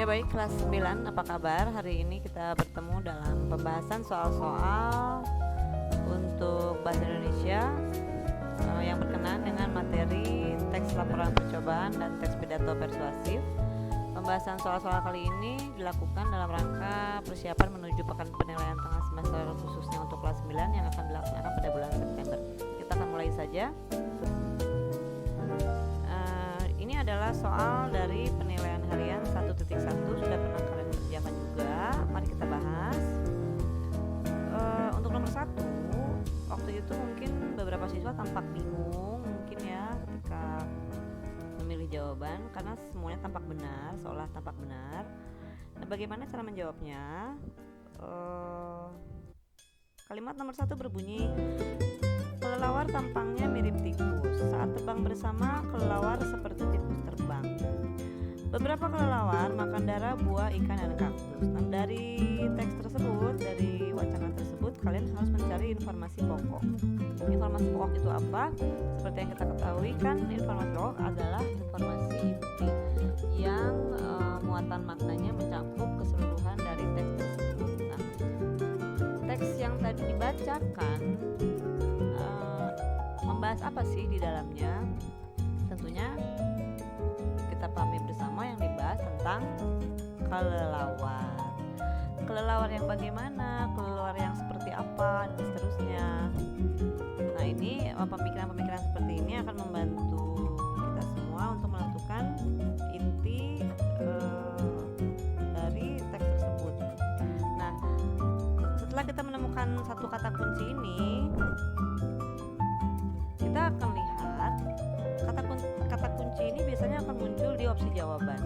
Ya baik, kelas 9, apa kabar? Hari ini kita bertemu dalam pembahasan soal-soal untuk bahasa Indonesia yang berkenaan dengan materi teks laporan percobaan dan teks pidato persuasif. Pembahasan soal-soal kali ini dilakukan dalam rangka persiapan menuju pekan penilaian tengah semester khususnya untuk kelas 9 yang akan dilaksanakan pada bulan September. Kita akan mulai saja. Ini adalah soal dari penilaian harian 1.1, sudah pernah kalian kerjakan juga. Mari kita bahas. Untuk nomor 1, waktu itu mungkin beberapa siswa tampak bingung mungkin ya ketika memilih jawaban karena semuanya tampak benar, seolah tampak benar. Nah, bagaimana cara menjawabnya? Kalimat nomor 1 berbunyi, kelelawar tampangnya mirip tikus. Saat terbang bersama, kelelawar seperti tikus terbang. Beberapa kelelawar makan darah, buah, ikan, dan kaktus. Nah, dari teks tersebut, dari wacana tersebut, kalian harus mencari informasi pokok. Informasi pokok itu apa? Seperti yang kita ketahui kan, informasi pokok adalah informasi inti yang muatan maknanya mencakup keseluruhan dari teks tersebut. Nah, teks yang tadi dibacakan membahas apa sih di dalamnya? Tentunya kita pahami bersama yang dibahas tentang kelelawar. Kelelawar yang bagaimana, kelelawar yang seperti apa, dan seterusnya. Nah, ini pemikiran-pemikiran seperti ini akan membantu kita semua untuk menentukan inti dari teks tersebut. Nah, setelah kita menemukan satu kata kunci ini, kita akan lihat kata kunci ini biasanya akan muncul di opsi jawaban.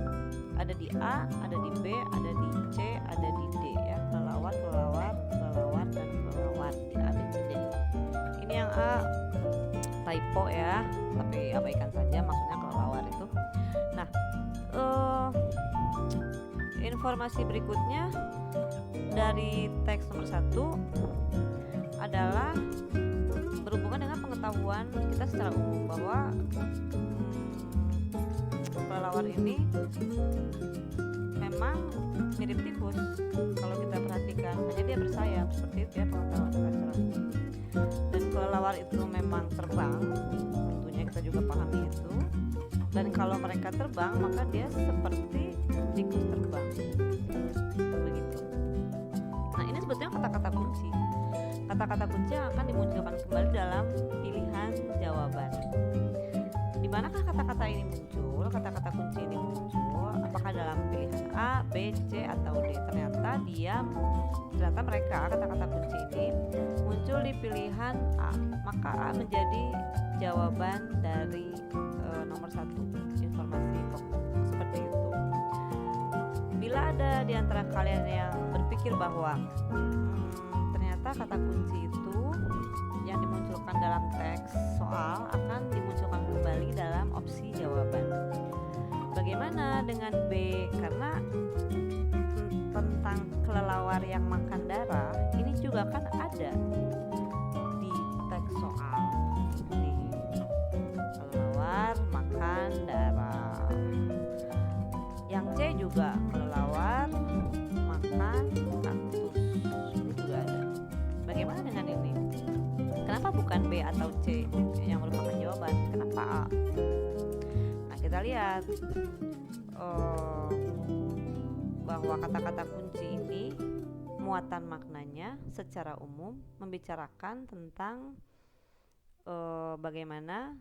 Ada di A, ada di B, ada di C, ada di D ya. Kelelawar, dan kelelawar di A, B, C, D. Ini yang A typo ya, tapi abaikan saja, maksudnya kelelawar itu. Nah, informasi berikutnya dari teks nomor 1 adalah berhubungan dengan pengetahuan kita secara umum bahwa kelelawar ini memang mirip tikus. Kalau kita perhatikan, hanya dia bersayap, seperti itu ya pengetahuan kita secara umum. Dan kelelawar itu memang terbang, tentunya kita juga pahami itu. Dan kalau mereka terbang, maka dia seperti tikus terbang. Begitu. Nah, ini sebetulnya kata-kata kunci. Kata-kata kunci yang akan dimunculkan kembali dalam pilihan jawaban. Di manakah kata-kata ini muncul? Kata-kata kunci ini muncul apakah dalam pilihan A, B, C, atau D? Ternyata mereka kata-kata kunci ini muncul di pilihan A. Maka A menjadi jawaban dari nomor 1, informasi pokok. Seperti itu. Bila ada di antara kalian yang berpikir bahwa ternyata kata kunci itu yang dimunculkan dalam teks soal akan dimunculkan kembali dalam opsi jawaban. Bagaimana dengan B? Karena tentang kelelawar yang makan darah ini juga kan ada di teks soal. Nih, kelelawar makan darah. Yang C juga kelelawar makan kaktus. Ini juga ada. Bagaimana dengan ini? Kenapa bukan B atau C yang merupakan jawaban? Kenapa A? Nah, kita lihat bahwa kata-kata kunci ini muatan maknanya secara umum membicarakan tentang bagaimana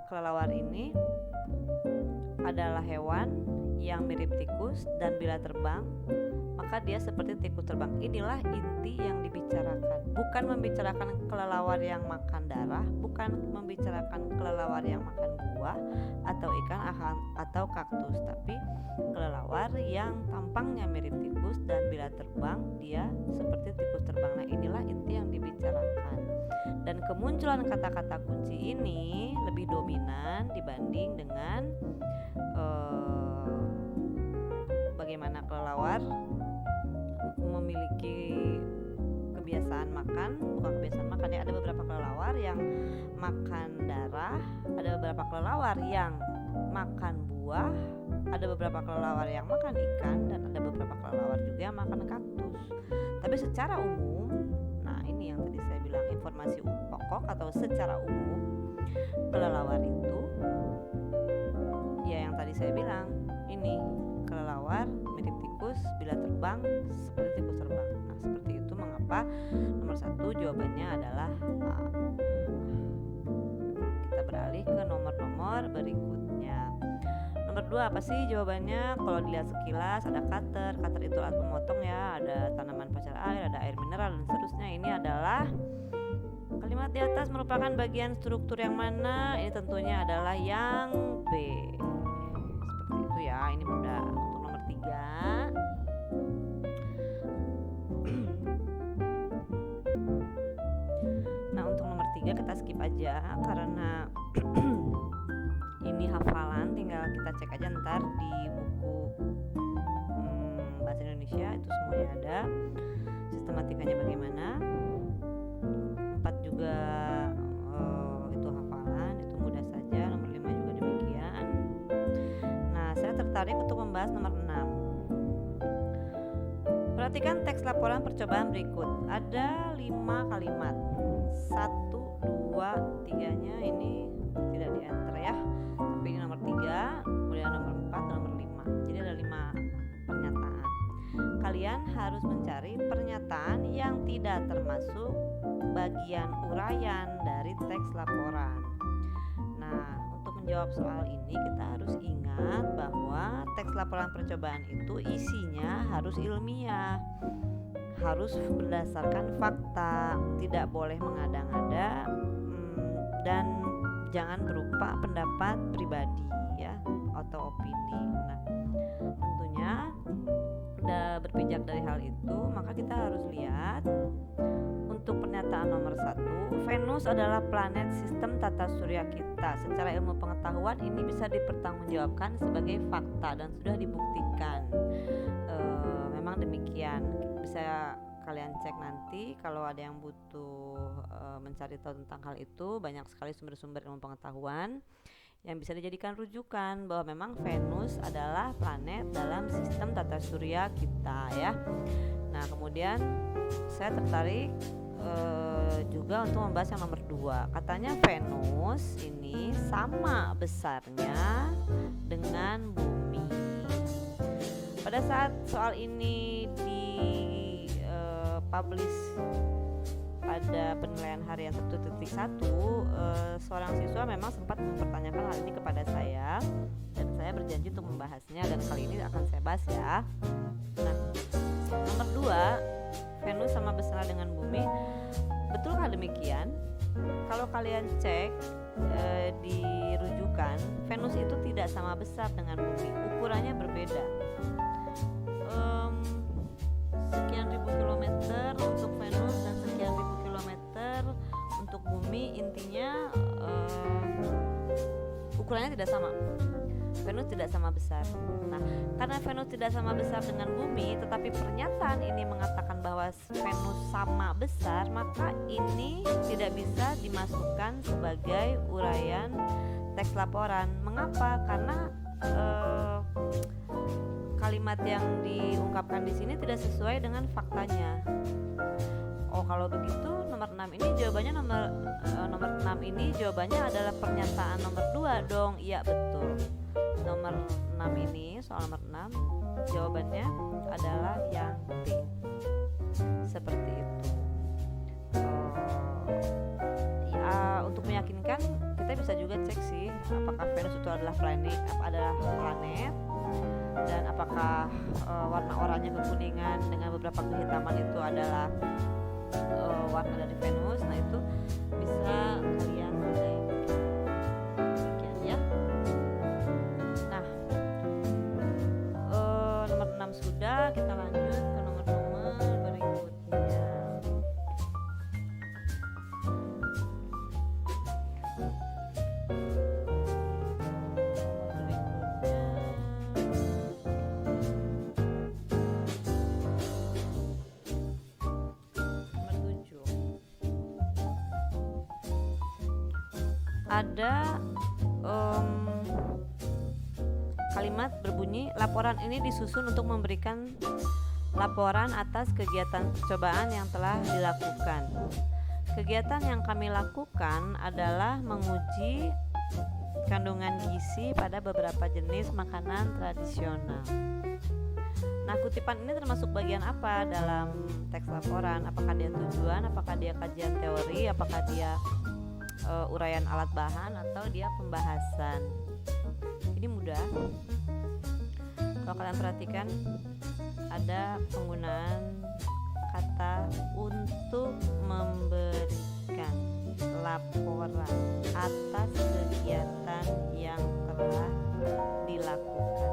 kelelawar ini adalah hewan yang mirip tikus dan bila terbang maka dia seperti tikus terbang. Inilah inti yang dibicarakan. Bukan membicarakan kelelawar yang makan darah, bukan membicarakan kelelawar yang makan buah atau ikan atau kaktus, tapi kelelawar yang tampangnya mirip tikus dan bila terbang dia seperti tikus terbang. Nah, inilah inti yang dibicarakan. Dan kemunculan kata-kata kunci ini lebih dominan dibanding dengan bagaimana kelelawar memiliki kebiasaan makan, bukan kebiasaan makan ya, ada beberapa kelelawar yang makan darah, ada beberapa kelelawar yang makan buah, ada beberapa kelelawar yang makan ikan dan ada beberapa kelelawar juga yang makan kaktus. Tapi secara umum, nah ini yang tadi saya bilang informasi pokok atau secara umum, kelelawar itu ya yang tadi saya bilang ini kelelawar mirip tikus bila terbang seperti tikus terbang. Nah seperti itu mengapa nomor 1 jawabannya adalah A. Kita beralih ke nomor-nomor berikutnya. Nomor 2 apa sih jawabannya? Kalau dilihat sekilas ada cutter. Cutter itu alat pemotong ya, ada tanaman pacar air, ada air mineral dan seterusnya. Ini adalah kalimat di atas merupakan bagian struktur yang mana? Ini tentunya adalah yang B. Seperti itu ya, ini mudah. Untuk nomor 3 nah untuk nomor 3 kita skip aja karena ini hafalan, tinggal kita cek aja ntar di buku bahasa Indonesia itu semuanya ada sistematikanya bagaimana. 4 juga itu hafalan, itu mudah saja. Nomor 5 juga demikian. Nah saya tertarik untuk membahas nomor 6. Perhatikan teks laporan percobaan berikut. Ada 5 kalimat, 1, 2, 3-nya ini tidak di enter ya, tapi ini nomor 3, kemudian nomor 4 dan nomor 5. Jadi ada 5 pernyataan. Kalian harus mencari pernyataan yang tidak termasuk bagian uraian dari teks laporan. Nah, untuk menjawab soal ini kita harus ingat bahwa teks laporan percobaan itu isinya harus ilmiah, harus berdasarkan fakta, tidak boleh mengada-ngada, dan jangan berupa pendapat pribadi ya atau opini. Nah, tentunya udah berpijak dari hal itu, maka kita harus lihat untuk pernyataan nomor 1, Venus adalah planet sistem tata surya kita. Secara ilmu pengetahuan ini bisa dipertanggungjawabkan sebagai fakta dan sudah dibuktikan. Memang demikian. Bisa kalian cek nanti kalau ada yang butuh mencari tahu tentang hal itu. Banyak sekali sumber-sumber ilmu pengetahuan yang bisa dijadikan rujukan bahwa memang Venus adalah planet dalam sistem tata surya kita ya. Nah kemudian saya tertarik juga untuk membahas yang nomor 2. Katanya Venus ini sama besarnya dengan bumi. Pada saat soal ini di publish pada penilaian harian 1.1, seorang siswa memang sempat mempertanyakan hal ini kepada saya dan saya berjanji untuk membahasnya dan kali ini akan saya bahas ya. Nah, nomor 2, Venus sama besar dengan bumi. Betulkah demikian? Kalau kalian cek di rujukan, Venus itu tidak sama besar dengan bumi, ukurannya berbeda. Sekian ribu kilometer untuk Venus dan sekian ribu kilometer untuk bumi. Intinya ukurannya tidak sama. Venus tidak sama besar. Nah, karena Venus tidak sama besar dengan bumi, tetapi pernyataan ini mengatakan bahwa Venus sama besar, maka ini tidak bisa dimasukkan sebagai uraian teks laporan. Mengapa? Karena kalimat yang diungkapkan di sini tidak sesuai dengan faktanya. Oh, kalau begitu nomor 6 ini jawabannya nomor 6 ini jawabannya adalah pernyataan nomor 2 dong. Iya, betul. Nomor 6 ini, soal nomor 6 jawabannya adalah yang B. Seperti itu. Ya, untuk meyakinkan kita bisa juga cek sih apakah Venus itu adalah planet, dan apakah warna oranye kekuningan dengan beberapa kehitaman itu adalah warna dari Venus. Nah itu bisa kalian cek. Demikian ya. Nah nomor 6 sudah, kita lanjut ke nomor-nomor berikutnya. Ada kalimat berbunyi, laporan ini disusun untuk memberikan laporan atas kegiatan percobaan yang telah dilakukan. Kegiatan yang kami lakukan adalah menguji kandungan gizi pada beberapa jenis makanan tradisional. Nah, kutipan ini termasuk bagian apa dalam teks laporan? Apakah dia tujuan, apakah dia kajian teori, apakah dia uraian alat bahan, atau dia pembahasan? Ini mudah. Kalau kalian perhatikan, ada penggunaan kata untuk memberikan laporan atas kegiatan yang telah dilakukan.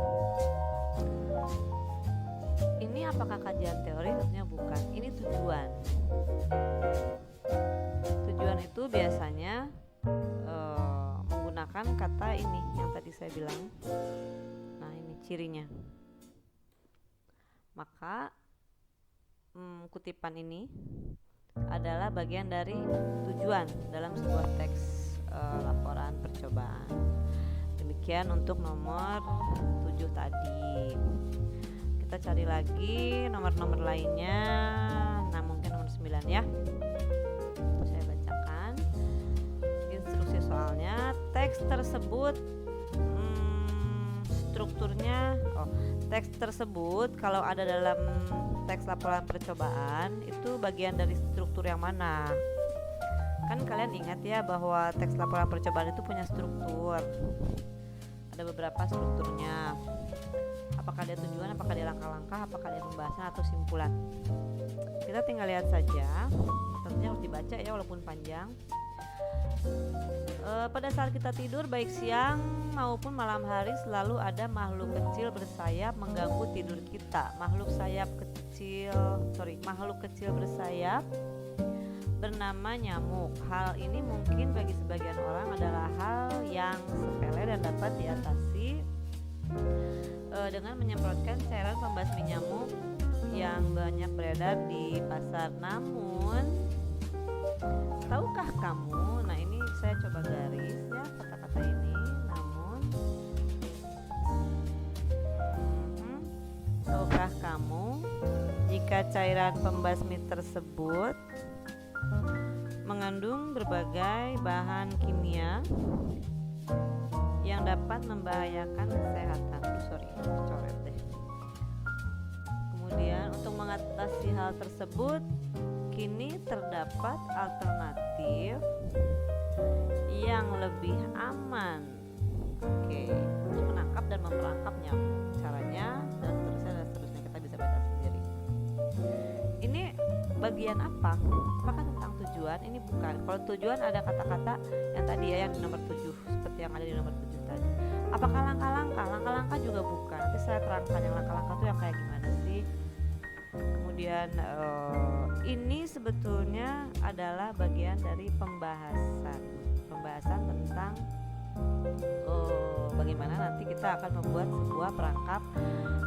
Ini apakah kajian teori? Tentunya bukan. Ini tujuan. Tujuan itu biasanya menggunakan kata ini yang tadi saya bilang. Nah, ini cirinya. Maka kutipan ini adalah bagian dari tujuan dalam sebuah teks laporan percobaan. Demikian untuk nomor 7 tadi. Kita cari lagi nomor-nomor lainnya. Nah, mungkin nomor 9 ya. Saya bacakan instruksi soalnya. Teks tersebut strukturnya teks tersebut kalau ada dalam teks laporan percobaan itu bagian dari struktur yang mana? Kan kalian ingat ya bahwa teks laporan percobaan itu punya struktur. Ada beberapa strukturnya. Apakah dia tujuan, apakah dia langkah-langkah, apakah dia pembahasan atau simpulan. Kita tinggal lihat saja. Tentunya harus dibaca ya walaupun panjang. Pada saat kita tidur baik siang maupun malam hari selalu ada makhluk kecil bersayap mengganggu tidur kita. Makhluk kecil bersayap bernama nyamuk. Hal ini mungkin bagi sebagian orang adalah hal yang sepele dan dapat diatasi dengan menyemprotkan cairan pembasmi nyamuk yang banyak beredar di pasar. Namun, tahukah kamu? Nah, ini saya coba garis ya kata-kata ini. Namun, tahukah kamu jika cairan pembasmi tersebut mengandung berbagai bahan kimia yang dapat membahayakan kesehatan. Coret deh. Kemudian untuk mengatasi hal tersebut, kini terdapat alternatif yang lebih aman. Untuk menangkap dan memperangkap nyamuk. Caranya dan seterusnya kita bisa baca sendiri. Ini bagian apa? Apakah tentang tujuan? Ini bukan. Kalau tujuan ada kata-kata yang tadi ya, yang di nomor 7 seperti yang ada di nomor 7 tadi. Apakah langkah-langkah? Langkah-langkah juga bukan. Nanti saya terangkan yang langkah-langkah itu yang kayak gimana sih. Kemudian ini sebetulnya adalah bagian dari pembahasan tentang bagaimana nanti kita akan membuat sebuah perangkap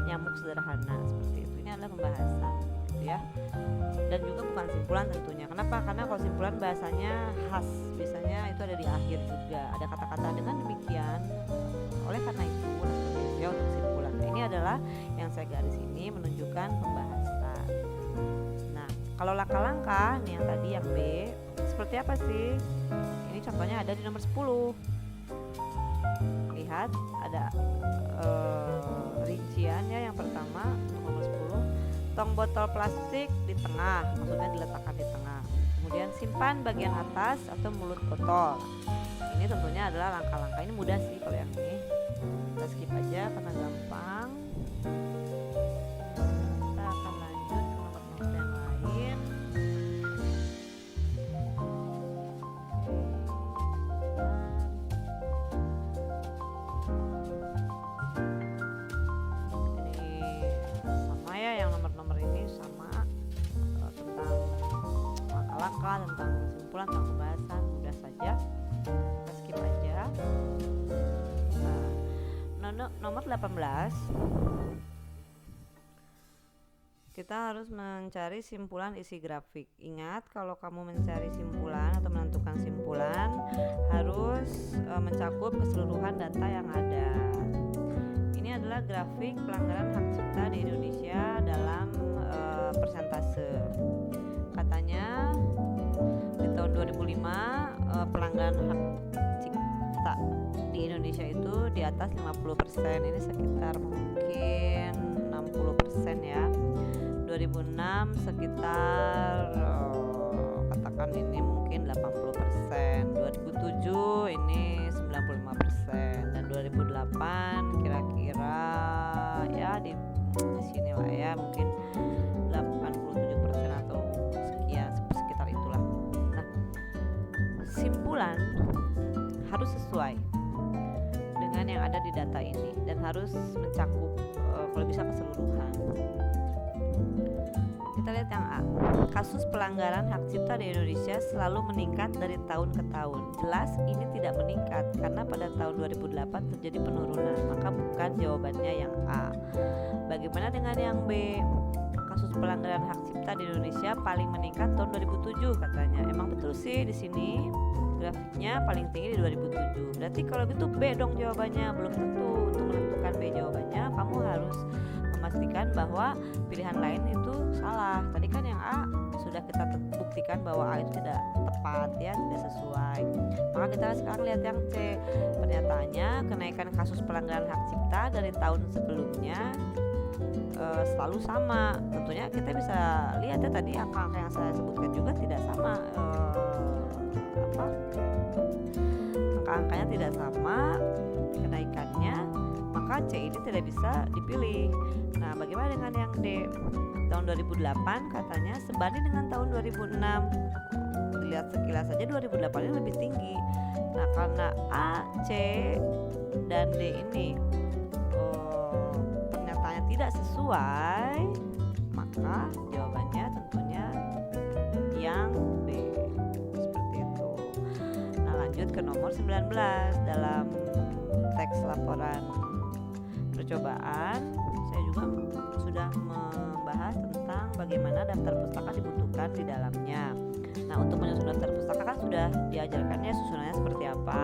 nyamuk sederhana seperti itu. Ini adalah pembahasan gitu ya. Dan juga bukan simpulan tentunya. Kenapa? Karena kalau simpulan bahasanya khas, biasanya itu ada di akhir juga. Ada kata-kata dengan demikian. Oleh karena itu ya untuk simpulan. Nah, ini adalah yang saya garis ini menunjukkan pembahasan. Nah, kalau langkah-langkah nih yang tadi yang B, seperti apa sih? Ini contohnya ada di nomor 10. Lihat ada rinciannya. Yang pertama untuk nomor 10, tong botol plastik di tengah, maksudnya diletakkan di tengah. Kemudian simpan bagian atas atau mulut botol. Ini tentunya adalah langkah-langkah. Ini mudah sih kalau yang ini. Kita skip aja karena gampang. Kita akan lanjut ke nomor-nomor yang lain. Ini sama ya, yang nomor-nomor ini sama tentang langkah-langkah, tentang simpulan, tentang pembahasan. Mudah saja. Kita skip aja. Nomor 18, kita harus mencari simpulan isi grafik. Ingat, kalau kamu mencari simpulan atau menentukan simpulan harus mencakup keseluruhan data yang ada. Ini adalah grafik pelanggaran hak cipta di Indonesia dalam persentase. Katanya di tahun 2005 pelanggaran hak cipta di Indonesia itu di atas 50%. Ini sekitar mungkin 60% ya. 2006 sekitar katakan ini mungkin 80%. 2007 ini 95%, dan 2008 kira-kira ya di sini lah ya, mungkin 87% atau sekian, sekitar itulah. Nah, simpulan harus sesuai dengan yang ada di data ini dan harus mencakup kalau bisa keseluruhan. Kita lihat yang A. Kasus pelanggaran hak cipta di Indonesia selalu meningkat dari tahun ke tahun. Jelas ini tidak meningkat karena pada tahun 2008 terjadi penurunan. Maka bukan jawabannya yang A. Bagaimana dengan yang B? Kasus pelanggaran hak cipta di Indonesia paling meningkat tahun 2007 katanya. Emang betul sih di sini grafiknya paling tinggi di 2007. Berarti kalau gitu B dong jawabannya. Belum tentu. Untuk menentukan B jawabannya kamu harus memastikan bahwa pilihan lain itu salah. Tadi kan yang A sudah kita buktikan bahwa A itu tidak tepat ya, tidak sesuai. Maka kita sekarang lihat yang C. Pernyataannya kenaikan kasus pelanggaran hak cipta dari tahun sebelumnya selalu sama. Tentunya kita bisa lihat ya tadi angka-angka yang saya sebutkan juga tidak sama. Angka-angkanya tidak sama kenaikannya, maka C ini tidak bisa dipilih. Nah, bagaimana dengan yang D? Tahun 2008 katanya sebanding dengan tahun 2006. Dilihat sekilas saja 2008 ini lebih tinggi. Nah, karena A, C, dan D ini pernyataannya tidak sesuai, maka jawabannya tentunya yang B. Seperti itu. Nah, lanjut ke nomor 19 dalam teks laporan percobaan. Saya juga sudah membahas tentang bagaimana daftar pustaka dibutuhkan di dalamnya. Nah, untuk menyusun daftar pustaka kan sudah diajarkannya susunannya seperti apa.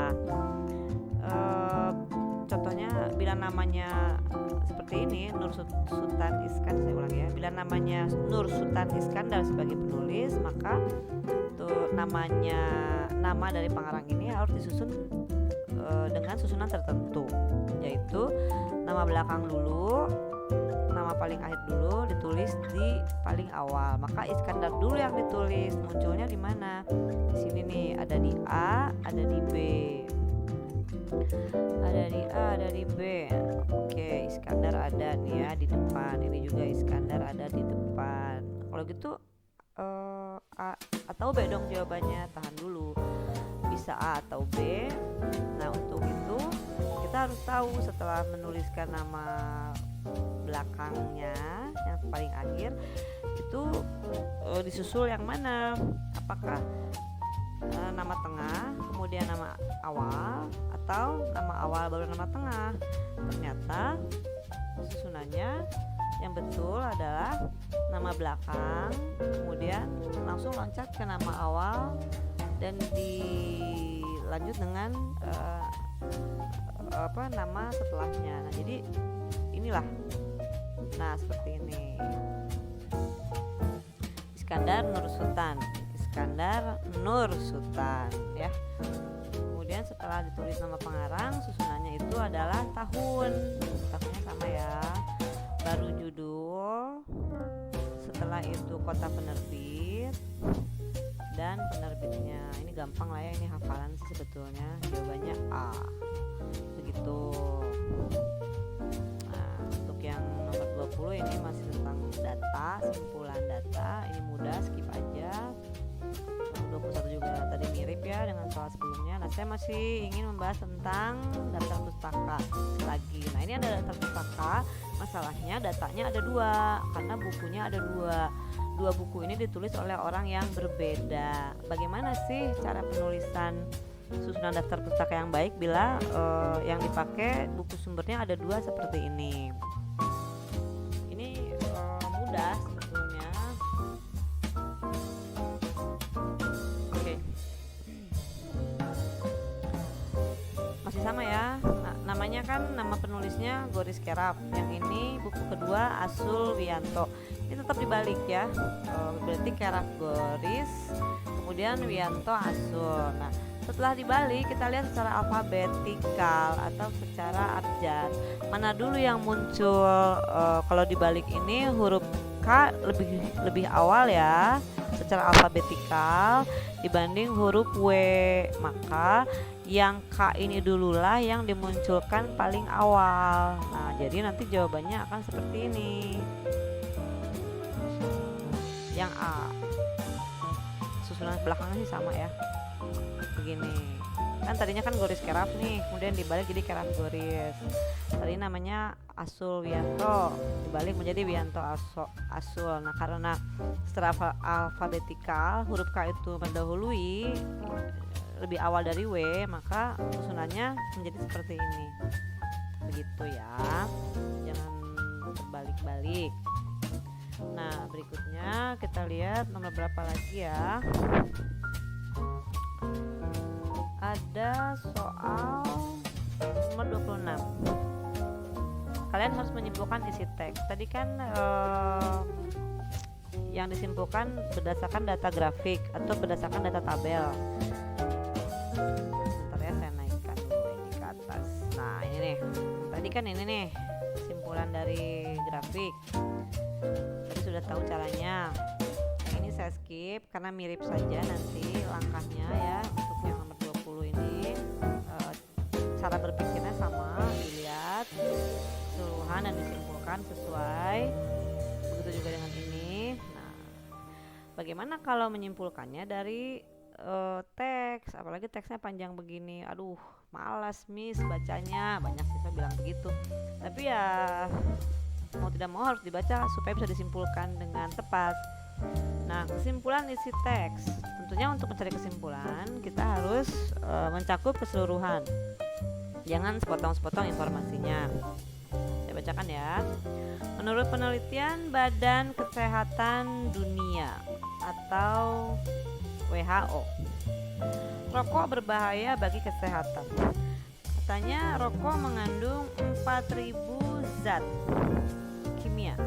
Contohnya bila namanya seperti ini, Nur Sultan Iskandar, saya ulang ya. Bila namanya Nur Sultan Iskandar sebagai penulis, maka tuh nama dari pengarang ini harus disusun dengan susunan tertentu, yaitu nama belakang dulu, nama paling akhir dulu ditulis di paling awal. Maka Iskandar dulu yang ditulis, munculnya di mana? Di sini nih, ada di A, ada di B. Ada di A, ada di B. Oke, Iskandar ada nih ya di depan. Ini juga Iskandar ada di depan. Kalau gitu A atau B dong jawabannya. Tahan dulu. Bisa A atau B. Nah, untuk itu kita harus tahu setelah menuliskan nama belakangnya yang paling akhir itu disusul yang mana? Apakah nama tengah kemudian nama awal atau nama awal baru nama tengah? Ternyata susunannya yang betul adalah nama belakang kemudian langsung loncat ke nama awal dan dilanjut dengan nama setelahnya. Nah, jadi inilah. Nah, seperti ini. Iskandar Nur Sultan. Iskandar Nur Sultan ya. Kemudian setelah ditulis nama pengarang, susunannya itu adalah tahun. Tahunnya sama ya. Baru judul. Setelah itu kota penerbit dan penerbitnya. Ini gampang lah ya, ini hafalan sih sebetulnya. Jawabannya A. Begitu. Nah, untuk yang nomor 20 ini masih tentang data, simpulan data. Ini mudah, skip aja. 21 juga tadi mirip ya dengan soal sebelumnya. Nah, saya masih ingin membahas tentang daftar pustaka lagi. Nah, ini ada daftar pustaka. Masalahnya datanya ada dua, karena bukunya ada dua. Dua buku ini ditulis oleh orang yang berbeda. Bagaimana sih cara penulisan susunan daftar pustaka yang baik bila yang dipakai buku sumbernya ada dua seperti ini? Ini mudah sebetulnya. Oke. Masih sama ya. Nah, namanya namanya kan nama penulisnya Goris Kerap, yang ini buku kedua Asul Wiyanto. Ini tetap dibalik ya, berarti Kerap Goris, kemudian Wiyanto Asul. Nah, setelah dibalik kita lihat secara alfabetikal atau secara abjad, mana dulu yang muncul. Kalau dibalik ini huruf K lebih awal ya secara alfabetikal dibanding huruf W, maka yang K ini dululah yang dimunculkan paling awal. Nah, jadi nanti jawabannya akan seperti ini. Yang A. Susunan belakangnya sih sama ya. Begini. Kan tadinya kan Goris Kerap nih, kemudian dibalik jadi Kerap Goris. Tadi namanya Asul Wiyanto, dibalik menjadi Wiyanto Asul. Nah, karena secara alfabetikal huruf K itu mendahului lebih awal dari W, maka susunannya menjadi seperti ini. Begitu ya, jangan terbalik-balik. Nah, berikutnya kita lihat nomor berapa lagi ya. Ada soal nomor 26. Kalian harus menyimpulkan isi teks. Tadi kan yang disimpulkan berdasarkan data grafik atau berdasarkan data tabel. Sebentar ya, saya naikkan dulu ini ke atas. Nah, ini nih. Tadi kan ini nih kesimpulan dari grafik. Tadi sudah tahu caranya. Yang ini saya skip karena mirip saja nanti langkahnya ya. Untuk yang nomor 20 ini cara berpikirnya sama, dilihat keseluruhan dan disimpulkan sesuai. Begitu juga dengan ini. Nah, bagaimana kalau menyimpulkannya dari teks, apalagi teksnya panjang begini? Aduh, malas miss bacanya, banyak siswa bilang begitu. Tapi ya mau tidak mau harus dibaca supaya bisa disimpulkan dengan tepat. Nah, kesimpulan isi teks, tentunya untuk mencari kesimpulan kita harus mencakup keseluruhan, jangan sepotong-sepotong informasinya. Saya bacakan ya. Menurut penelitian Badan Kesehatan Dunia atau WHO, rokok berbahaya bagi kesehatan. Katanya rokok mengandung 4.000 zat kimia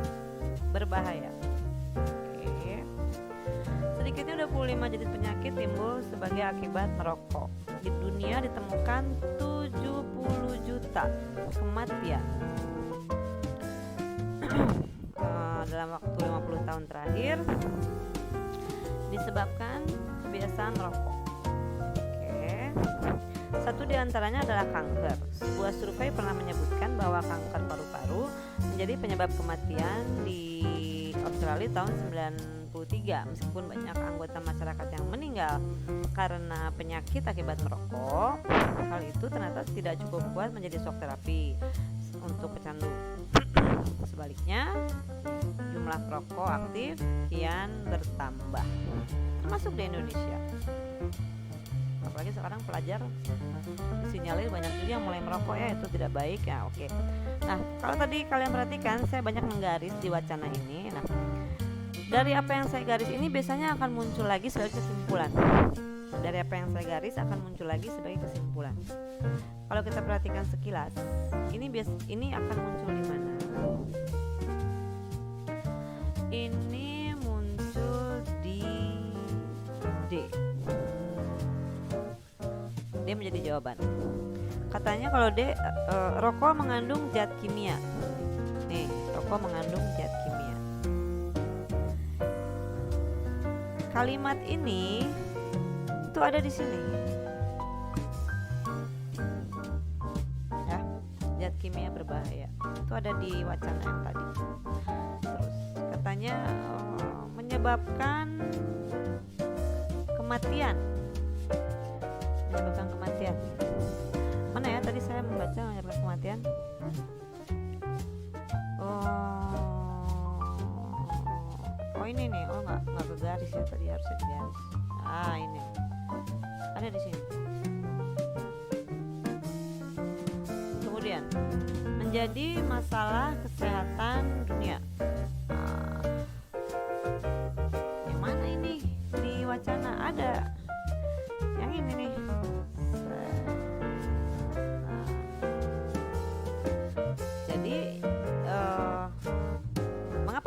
berbahaya. Oke. Sedikitnya 25 jenis penyakit timbul sebagai akibat merokok. Di dunia ditemukan 70 juta kematian dalam waktu 50 tahun terakhir disebabkan kebiasaan merokok. Oke. Satu di antaranya adalah kanker. Sebuah survei pernah menyebutkan bahwa kanker paru-paru menjadi penyebab kematian di Australia tahun 93. Meskipun banyak anggota masyarakat yang meninggal karena penyakit akibat merokok, hal itu ternyata tidak cukup kuat menjadi shock terapi untuk pecandu. Sebaliknya, jumlah perokok aktif kian bertambah, termasuk di Indonesia. Apalagi sekarang pelajar disinyalir banyak juga yang mulai merokok ya, itu tidak baik ya. Oke. Nah, kalau tadi kalian perhatikan saya banyak menggaris di wacana ini. Nah, dari apa yang saya garis ini biasanya akan muncul lagi sebagai kesimpulan. Dari apa yang saya garis akan muncul lagi sebagai kesimpulan. Kalau kita perhatikan sekilas, ini akan muncul di mana? Ini muncul di D. D menjadi jawaban. Katanya kalau D, rokok mengandung zat kimia. Nih, rokok mengandung zat kimia. Kalimat ini itu ada di sini. Ya, zat kimia berbahaya. Itu ada di wacana yang tadi. Terus katanya menyebabkan kematian. Menyebabkan kematian. Mana ya tadi saya membaca menyebabkan kematian? Oh ini nih, nggak kegaris ya, tadi harusnya digaris. Ah ini ada di sini. Kemudian menjadi masalah kesehatan dunia. Yang mana ini di wacana ada? Yang ini nih.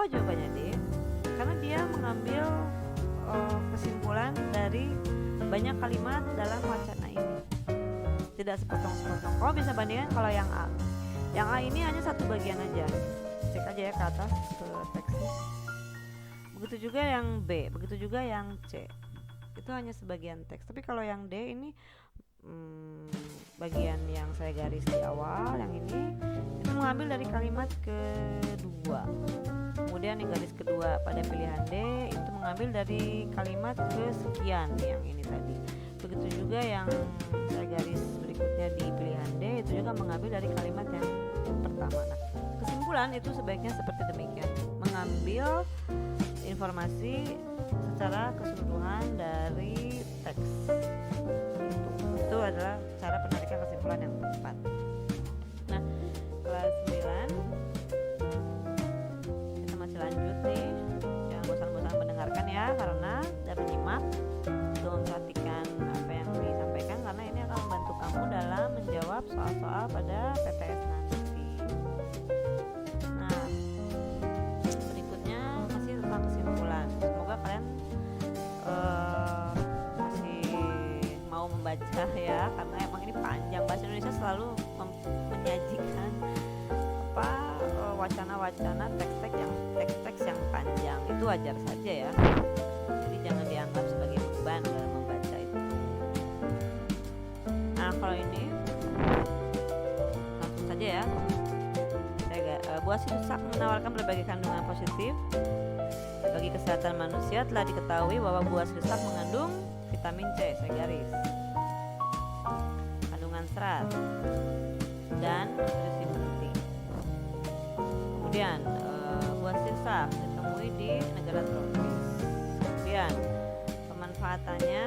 Kenapa jawabannya D? Karena dia mengambil kesimpulan dari banyak kalimat dalam wacana ini, tidak sepotong-sepotong. Kalau bisa bandingkan kalau yang A. Yang A ini hanya satu bagian aja. Cek aja ya ke atas ke teksnya. Begitu juga yang B, begitu juga yang C. Itu hanya sebagian teks. Tapi kalau yang D ini bagian yang saya garis di awal, yang ini itu mengambil dari kalimat kedua. Kemudian yang garis kedua pada pilihan D itu mengambil dari kalimat kesekian yang ini tadi. Begitu juga yang saya garis berikutnya di pilihan D itu juga mengambil dari kalimat yang pertama. Nah, kesimpulan itu sebaiknya seperti demikian, mengambil informasi secara keseluruhan dari teks. Itu adalah cara penarikan kesimpulan yang tepat. Nah, kelas 9 kita masih lanjut nih. Jangan bosan-bosan mendengarkan ya, karena dan menyimak untuk memperhatikan apa yang disampaikan, karena ini akan membantu kamu dalam menjawab soal-soal pada PTS nanti. Nah, berikutnya masih tentang kesimpulan. Semoga kalian masih mau membaca ya, karena emang ini panjang. Bahasa Indonesia selalu menyajikan wacana-wacana teks-teks yang panjang. Itu wajar saja ya. Jadi jangan dianggap sebagai beban dalam membaca itu. Nah, kalau ini langsung saja ya. Buah si rusak menawarkan berbagai kandungan positif bagi kesehatan manusia. Telah diketahui bahwa buah si rusak mengandung vitamin C, saya garis, kandungan serat, dan nutrisi penting. Kemudian buah sirsak ditemui di negara tropis. Kemudian pemanfaatannya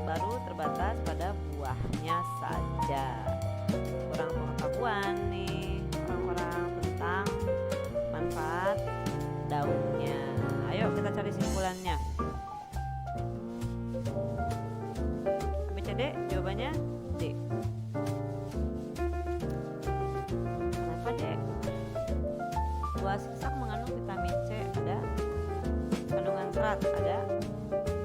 baru terbatas pada buahnya saja. Kurang pengetahuan nih orang-orang tentang manfaat daunnya. Ayo kita cari simpulannya. ABCD jawabannya D. Kenapa D? Buah sirsak mengandung vitamin C ada, kandungan serat ada,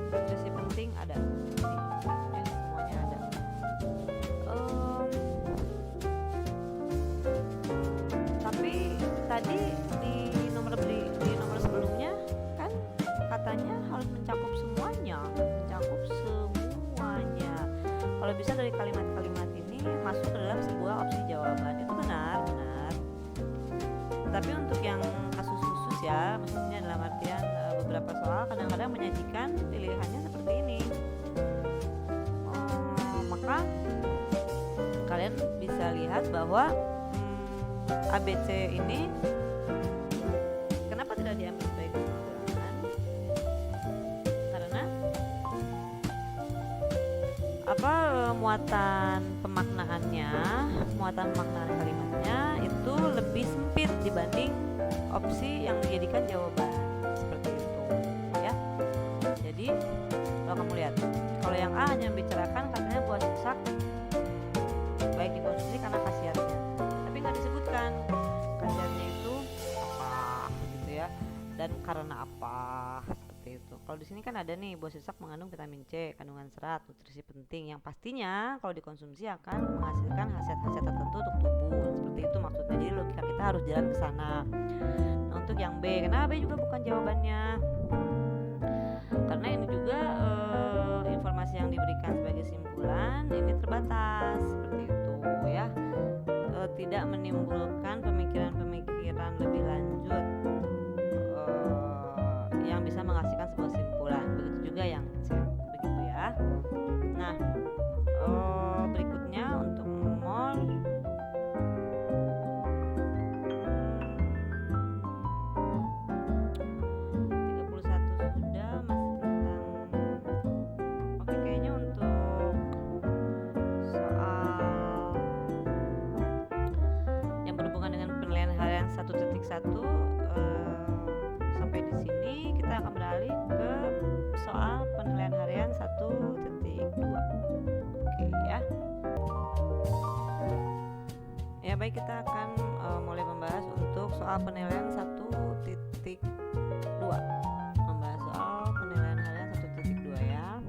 nutrisi penting ada. Ini semuanya ada. Tapi tadi di nomor sebelumnya kan katanya harus mencakup semuanya. Kalau bisa dari kalimat-kalimat ini masuk ke dalam sebuah opsi jawaban, itu benar. Tapi untuk yang kasus khusus ya, maksudnya dalam artian beberapa soal kadang-kadang menyajikan pilihannya seperti ini. Maka kalian bisa lihat bahwa ABC ini kenapa tidak diambil sebagai kesimpulan? Karena muatan pemaknaan kalimatnya itu lebih sempit dibanding opsi yang dijadikan jawaban, seperti itu ya. Jadi kalau kamu lihat, kalau yang A hanya membicarakan katanya buah sirsak baik dikonsumsi karena khasiatnya, tapi nggak disebutkan khasiatnya itu apa gitu ya, dan karena apa, seperti itu. Kalau di sini kan ada nih, buah sirsak mengandung vitamin C, kandungan serat, nutrisi penting yang pastinya kalau dikonsumsi akan menghasilkan khasiat-khasiat tertentu untuk tubuh. Seperti itu maksudnya. Jadi logika kita harus jalan ke sana. Nah, untuk yang B, kenapa B juga bukan jawabannya? Karena ini juga informasi yang diberikan sebagai simpulan ini terbatas, seperti itu ya. Tidak menimbulkan pemikiran-pemikiran lebih lanjut yang bisa menghasilkan sebuah simpulan. Begitu juga yang C, begitu ya. Nah, berikutnya untuk nomor 31 sudah, masih tentang oke, kayaknya untuk soal yang berhubungan dengan penilaian harian 1.1 sampai di sini kita akan beralih ke soal penilaian harian 1.2. Oke ya. Ya baik, kita akan mulai membahas untuk soal penilaian 1.2. 1.2, membahas soal penilaian harian 1.2 ya.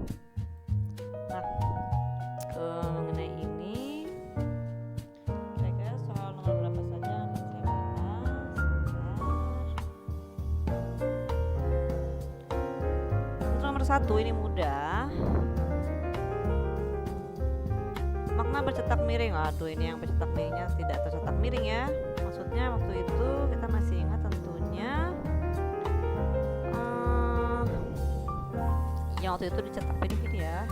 Nah, mengenai ini kira-kira soal nomor berapa saja yang akan saya bahas. Untuk nomor 1 ini mudah. Makna bercetak miring. Aduh, ini yang bercetak miringnya tidak tercetak miring ya. Maksudnya waktu itu kita masih ingat tentunya yang waktu itu dicetak begini ya.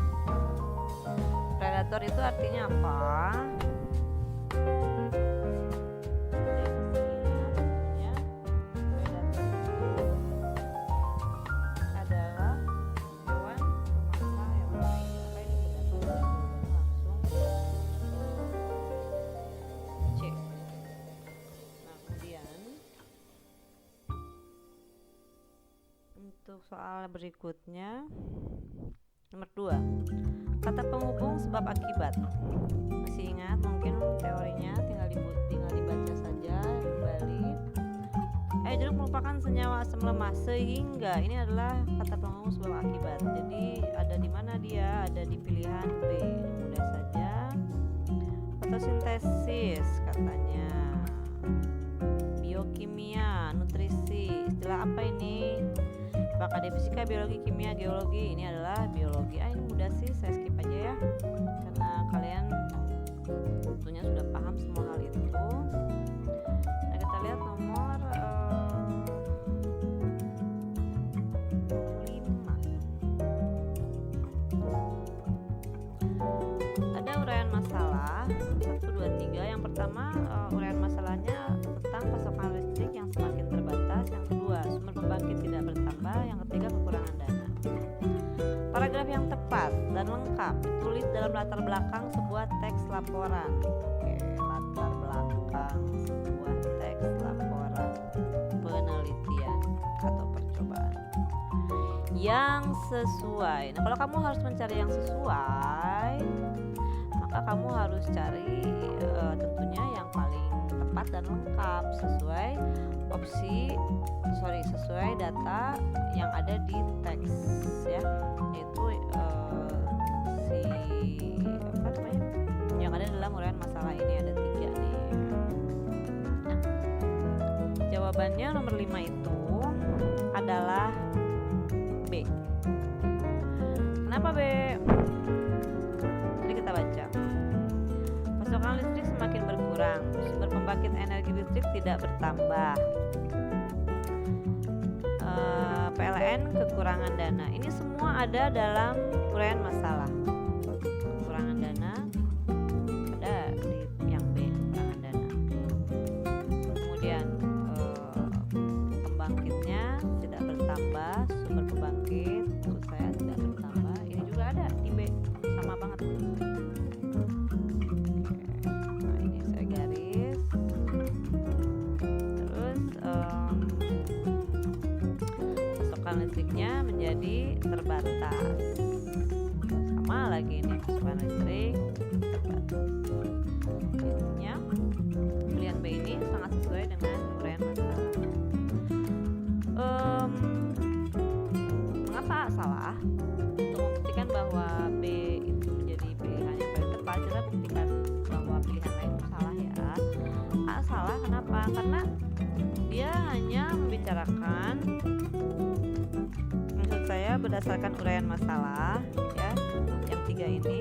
Predator itu artinya apa? Untuk soal berikutnya nomor 2, kata penghubung sebab akibat. Masih ingat mungkin teorinya, tinggal dibaca saja kembali. Jeruk merupakan senyawa asam lemah sehingga ini adalah kata penghubung sebab akibat. Jadi ada di mana dia? Ada di pilihan B. Mudah saja. Fotosintesis katanya. Biokimia, nutrisi. Istilah apa ini? Apakah ada fisika, biologi, kimia, geologi? Ini adalah biologi. Ini mudah sih, saya skip aja ya, karena kalian tentunya sudah paham semua hal itu. Nah, kita lihat nomor 5. Ada uraian masalah 1, 2, 3. Yang pertama, uraian masalahnya tentang pasokan listrik yang semakin terbatas. Yang kedua, sumber pembangkit tidak bertambah. Yang ketiga, kekurangan dana. Paragraf yang tepat dan lengkap ditulis dalam latar belakang sebuah teks laporan. Oke, latar belakang sebuah teks laporan penelitian atau percobaan yang sesuai. Nah, kalau kamu harus mencari yang sesuai, maka kamu harus cari tentunya yang paling tepat dan lengkap sesuai data yang ada di teks ya, yaitu yang ada dalam uraian masalah ini ada 3 nih. Nah, jawabannya nomor 5 itu adalah B. Kenapa B? Jadi kita baca. Pasokan listrik semakin berkurang, sumber pembangkit energi listrik tidak bertambah. PLN kekurangan dana. Ini semua ada dalam uraian masalah. Kekurangan dana ada di yang B, kekurangan dana. Kemudian pembangkitnya tidak bertambah, sumber pembangkit menurut saya tidak bertambah. Ini juga ada di B, sama banget. Nah, ini saya garis. Terus pasokan listriknya menjadi terbatas. Sama lagi nih, pasokan listrik terbatas. Intinya pilihan B ini sangat sesuai dengan uraian masalah. Mengapa salah? Untuk membuktikan bahwa B itu menjadi pilihan yang paling tepat, kita buktikan bahwa pilihan lain itu salah ya. A salah kenapa? Karena dia hanya membicarakan, menurut saya berdasarkan uraian masalah ya, yang 3 ini,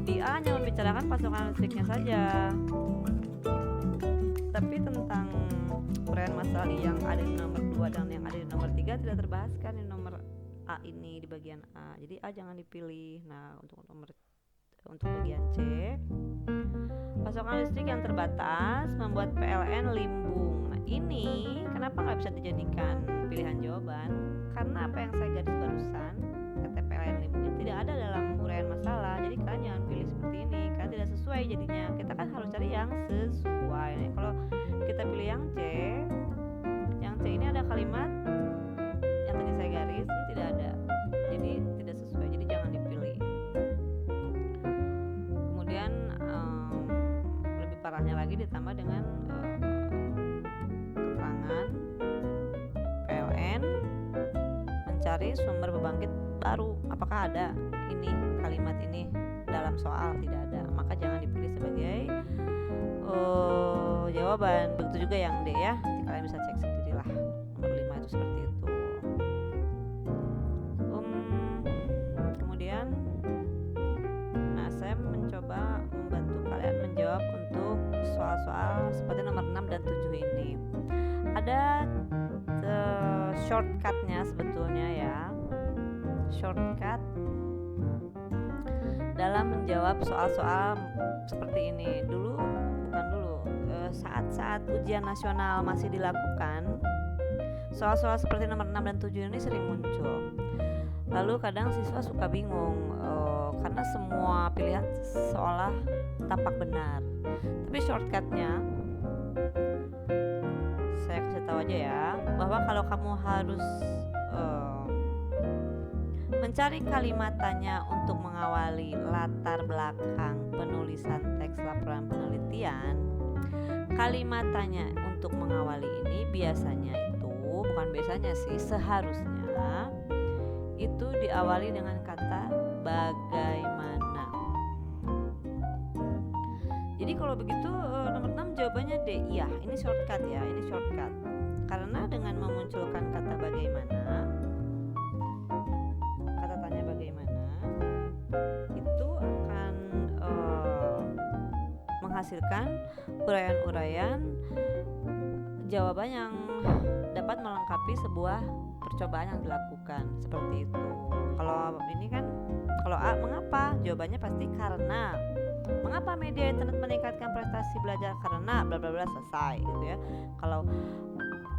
di A hanya membicarakan pasokan listriknya saja, tapi tentang uraian masalah yang ada di nomor 2 dan yang ada di nomor 3 tidak terbahaskan di nomor A ini, di bagian A. Jadi A jangan dipilih. Nah, untuk bagian C, pasokan listrik yang terbatas membuat PLN limbung. Nah, ini kenapa nggak bisa dijadikan pilihan jawaban? Karena apa yang saya garis barusan, kata PLN limbung ini tidak ada dalam uraian masalah. Jadi kalian jangan pilih seperti ini, karena tidak sesuai jadinya. Kita kan harus cari yang sesuai. Nah, kalau kita pilih yang C ini ada kalimat yang tadi saya garis, ini tidak ada. Jadi tidak sesuai. Jadi jangan dipilih. Kemudian lebih parahnya lagi ditambah dengan keterangan mencari sumber pembangkit baru. Apakah ada ini kalimat ini dalam soal? Tidak ada, maka jangan dipilih sebagai jawaban. Begitu juga yang D ya, kalian bisa cek sendirilah. Nomor 5 itu seperti itu. Kemudian saya mencoba membantu kalian menjawab untuk soal-soal seperti nomor 6 dan 7 ini. Ada shortcutnya sebetulnya ya, shortcut dalam menjawab soal-soal seperti ini. Saat ujian nasional masih dilakukan, soal-soal seperti nomor 6 dan 7 ini sering muncul. Lalu kadang siswa suka bingung karena semua pilihan seolah tampak benar. Tapi shortcutnya saya kasih tahu aja ya, bahwa kalau kamu harus mencari kalimat tanya untuk mengawali latar belakang penulisan teks laporan penelitian, kalimat tanya untuk mengawali ini seharusnya itu diawali dengan kata bagaimana. Jadi kalau begitu nomor 6 jawabannya D. Iya, ini shortcut ya, ini shortcut. Karena dengan memunculkan kata bagaimana, kata tanya bagaimana, itu akan menghasilkan uraian-uraian jawaban yang dapat melengkapi sebuah percobaan yang dilakukan, seperti itu. Kalau ini kan, kalau A, mengapa? Jawabannya pasti karena. Mengapa media internet meningkatkan prestasi belajar? Karena bla bla bla, selesai gitu ya. Kalau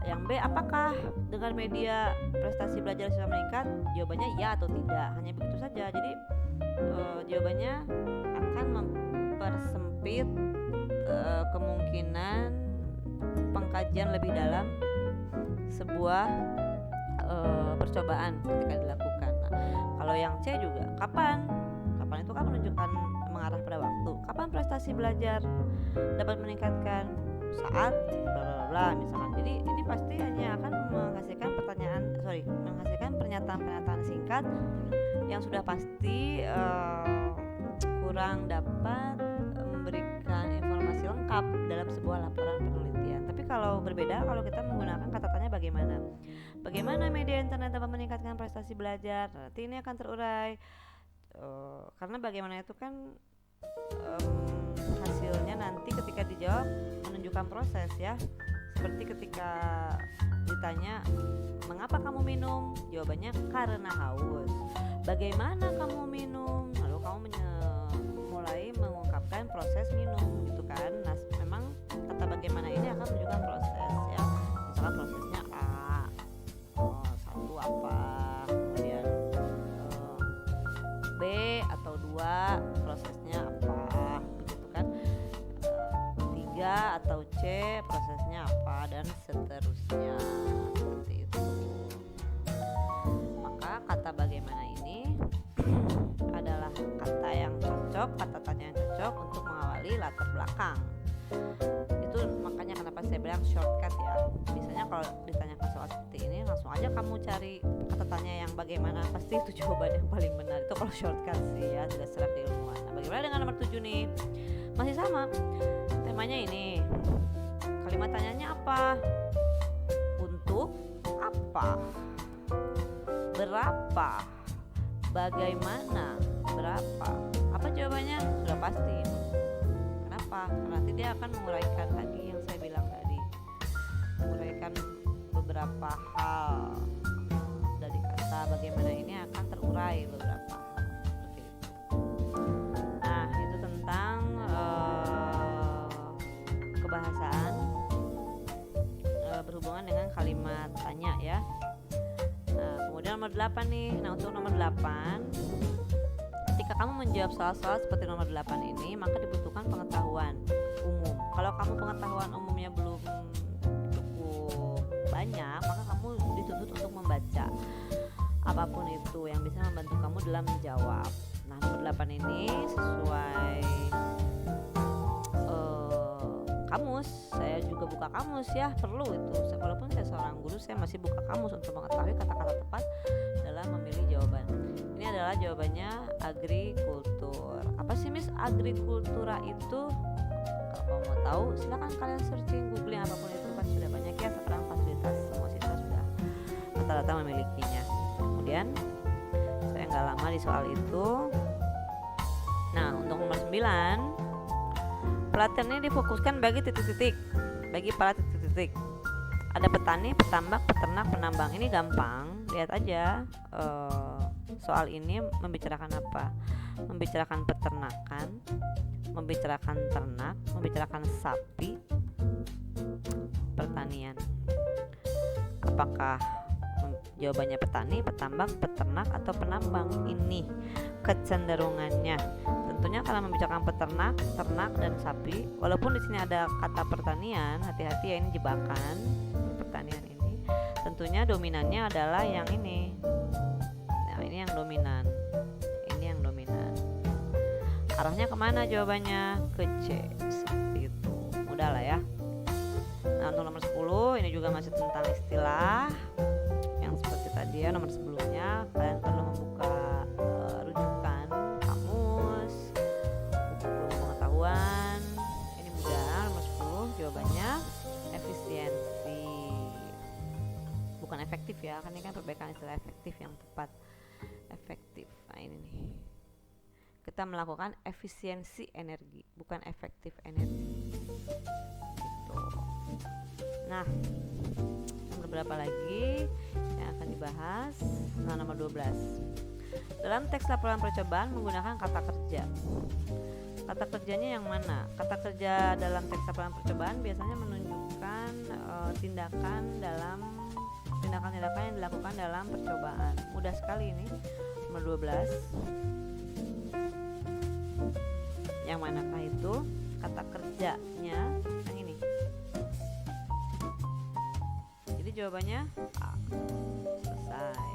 yang B, apakah dengan media prestasi belajar sudah meningkat? Jawabannya ya atau tidak, hanya begitu saja. Jadi jawabannya akan mempersempit kemungkinan pengkajian lebih dalam sebuah percobaan ketika dilakukan. Nah, kalau yang C juga, kapan itu kan menunjukkan mengarah pada waktu. Kapan prestasi belajar dapat meningkatkan? Saat bla bla bla misalkan. Jadi ini pasti hanya akan menghasilkan menghasilkan pernyataan-pernyataan singkat yang sudah pasti kurang dapat memberikan informasi lengkap dalam sebuah laporan penelitian. Tapi kalau berbeda kalau kita menggunakan kata tanya bagaimana. Bagaimana media internet dapat meningkatkan prestasi belajar? Nanti ini akan terurai. Karena bagaimana itu kan hasilnya nanti ketika dijawab menunjukkan proses ya. Seperti ketika ditanya mengapa kamu minum, jawabannya karena haus. Bagaimana kamu minum, lalu kamu mulai mengungkapkan proses minum gitu kan. Nah memang kata bagaimana ini akan menunjukkan proses ya. Misalkan prosesnya A, satu apa, kemudian B atau 2 prosesnya apa begitu kan, 3 atau C prosesnya apa, dan seterusnya, seperti itu. Maka kata bagaimana ini adalah kata yang cocok, kata tanya yang cocok untuk mengawali latar belakang. Itu makanya kenapa saya bilang shortcut ya. Biasanya kalau ditanyakan soal seperti ini langsung aja kamu cari kata tanya yang bagaimana, pasti itu jawaban yang paling benar. Itu kalau shortcut sih ya, tidak secara keilmuan. Nah, bagaimana dengan nomor 7 nih? Masih sama temanya ini. Kalimat tanyanya apa? Untuk apa? Berapa? Bagaimana? Berapa? Apa jawabannya? Sudah pasti. Kenapa? Karena nanti dia akan menguraikan tadi yang saya bilang tadi, menguraikan beberapa hal dari kata bagaimana ini akan terurai beberapa hal seperti itu. Nah itu tentang kebahasaan berhubungan dengan kalimat tanya ya. Nah kemudian nomor 8 nih. Nah untuk nomor 8, ketika kamu menjawab soal-soal seperti nomor 8 ini, maka dibutuhkan pengetahuan umum. Kalau kamu pengetahuan umumnya belum cukup banyak, maka kamu dituntut untuk membaca apapun itu yang bisa membantu kamu dalam menjawab. Nah nomor 8 ini sesuai kamus, saya juga buka kamus ya, perlu itu. Walaupun saya seorang guru, saya masih buka kamus untuk mengetahui kata-kata tepat dalam adalah memilih jawaban. Ini adalah jawabannya agrikultur. Apa sih Miss agrikultura itu? Kalau kamu mau tahu silakan kalian searching, googling, apapun itu kan sudah banyak ya sekarang fasilitas, semua siswa sudah rata-rata memilikinya. Kemudian saya nggak lama di soal itu. Nah, untuk nomor 9, pelatihan ini difokuskan bagi titik-titik, bagi para titik-titik. Ada petani, petambak, peternak, penambang. Ini gampang, lihat aja soal ini membicarakan apa. Membicarakan peternakan, membicarakan ternak, membicarakan sapi, pertanian. Apakah jawabannya petani, petambak, peternak, atau penambang? Ini kecenderungannya. Tentunya kalau membicarakan peternak, ternak, dan sapi, walaupun di sini ada kata pertanian, hati-hati ya, ini jebakan pertanian ini. Tentunya dominannya adalah yang ini. Nah, ini yang dominan. Ini yang dominan. Arahnya kemana jawabannya? Ke C. Seperti itu. Mudah lah ya. Nah, untuk nomor 10 ini juga masih tentang istilah yang seperti tadi ya, nomor sebelumnya. Kalian perlu membuka rujukan kamus, buku pengetahuan. Ini mudah. Nomor 10 jawabannya efisiensi, bukan efektif ya, kan ini kan perbaikan istilah efektif yang tepat. Efektif. Nah, ini nih, kita melakukan efisiensi energi, bukan efektif energi gitu. Nah, nomor berapa lagi yang akan dibahas? Nah, nomor 12. Dalam teks laporan percobaan menggunakan kata kerja. Kata kerjanya yang mana? Kata kerja dalam teks laporan percobaan biasanya menunjukkan tindakan-tindakan yang dilakukan dalam percobaan. Mudah sekali ini. Nomor 12. Yang manakah itu? Kata kerjanya yang ini. Jadi jawabannya A. Selesai.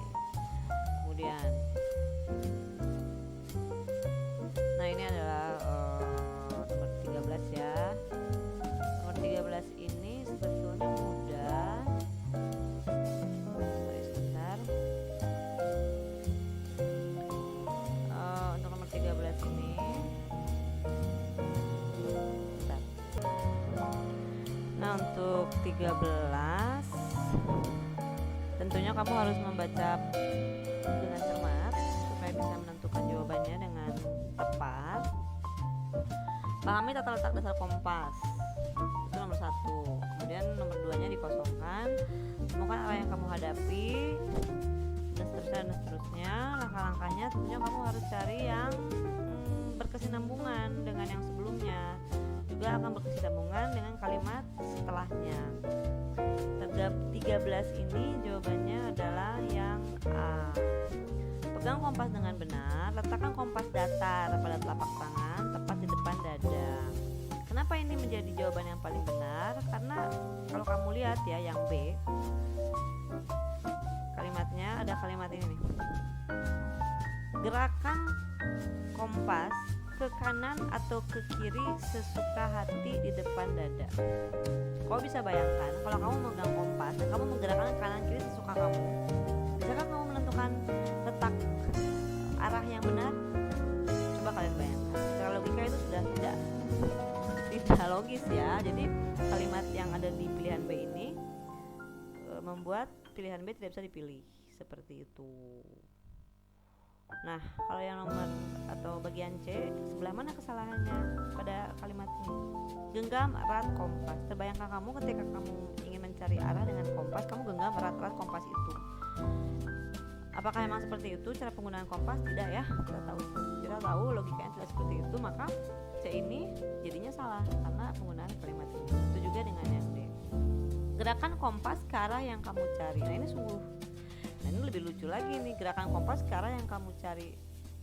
Kemudian, nah ini adalah nomor 13 ya. Nomor 13 ini sebetulnya mudah. Sebentar. Untuk nomor 13 ini, nah untuk 13 tentunya kamu harus membaca dengan cermat supaya bisa menentukan jawabannya dengan tepat. Pahami tata letak dasar kompas, itu nomor 1. Kemudian nomor 2-nya dikosongkan. Temukan arah yang kamu hadapi, dan seterusnya. Langkah-langkahnya tentunya kamu harus cari yang berkesinambungan dengan yang sebelumnya, juga akan berkesinambungan dengan kalimat setelahnya. 13 ini jawabannya adalah yang A. Pegang kompas dengan benar, letakkan kompas datar pada telapak tangan tepat di depan dada. Kenapa ini menjadi jawaban yang paling benar? Karena kalau kamu lihat ya yang B, kalimatnya ada kalimat ini nih. Gerakan kompas ke kanan atau ke kiri sesuka hati di depan dada. Kau bisa bayangkan kalau kamu memegang kompas dan kamu menggerakkan kanan kiri sesuka kamu, bisakah kamu menentukan letak arah yang benar? Coba kalian bayangkan. Secara logika itu sudah tidak logis ya. Jadi kalimat yang ada di pilihan B ini membuat pilihan B tidak bisa dipilih seperti itu. Nah, kalau yang nomor atau bagian C, sebelah mana kesalahannya pada kalimat ini? Genggam erat kompas. Terbayangkan kamu ketika kamu ingin mencari arah dengan kompas, kamu genggam erat-erat kompas itu. Apakah memang seperti itu cara penggunaan kompas? Tidak ya, kita tahu logikanya tidak seperti itu, maka C ini jadinya salah karena penggunaan kalimat ini. Itu juga dengan yang D. Gerakan kompas ke arah yang kamu cari. Nah, ini ini lebih lucu lagi nih, gerakan kompas ke arah yang kamu cari.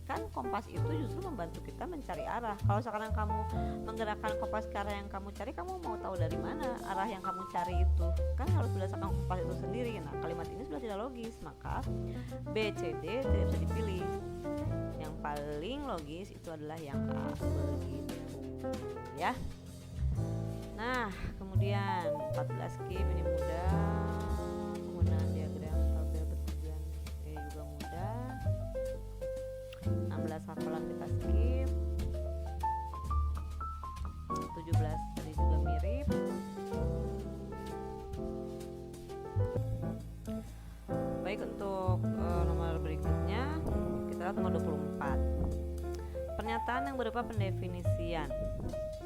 Kan kompas itu justru membantu kita mencari arah. Kalau sekarang kamu menggerakkan kompas ke arah yang kamu cari, kamu mau tahu dari mana arah yang kamu cari itu? Kan harus berdasarkan kompas itu sendiri. Nah, kalimat ini sudah tidak logis, maka B, C, D tidak bisa dipilih. Yang paling logis itu adalah yang A, begitu ya. Nah, kemudian 14 skip ini mudah. Penggunaan diagram tabel bertujuan ini juga mudah. hafalan kita skip. 17 tadi juga mirip. Baik, untuk nomor berikutnya kita lihat nomor 24. Pernyataan yang berupa pendefinisian.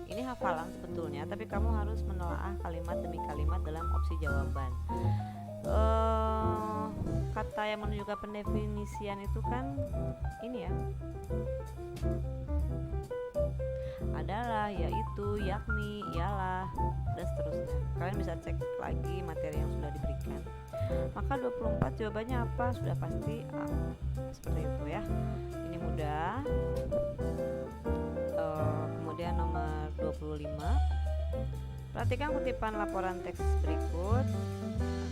Ini hafalan sebetulnya, tapi kamu harus menelaah kalimat demi kalimat dalam opsi jawaban. Kata yang menunjukkan pendefinisian itu kan ini ya, adalah, yaitu, yakni, ialah, dan seterusnya. Kalian bisa cek lagi materi yang sudah diberikan. Maka 24 jawabannya apa? Sudah pasti A. Seperti itu ya. Ini mudah. Kemudian nomor 25. Perhatikan kutipan laporan teks berikut.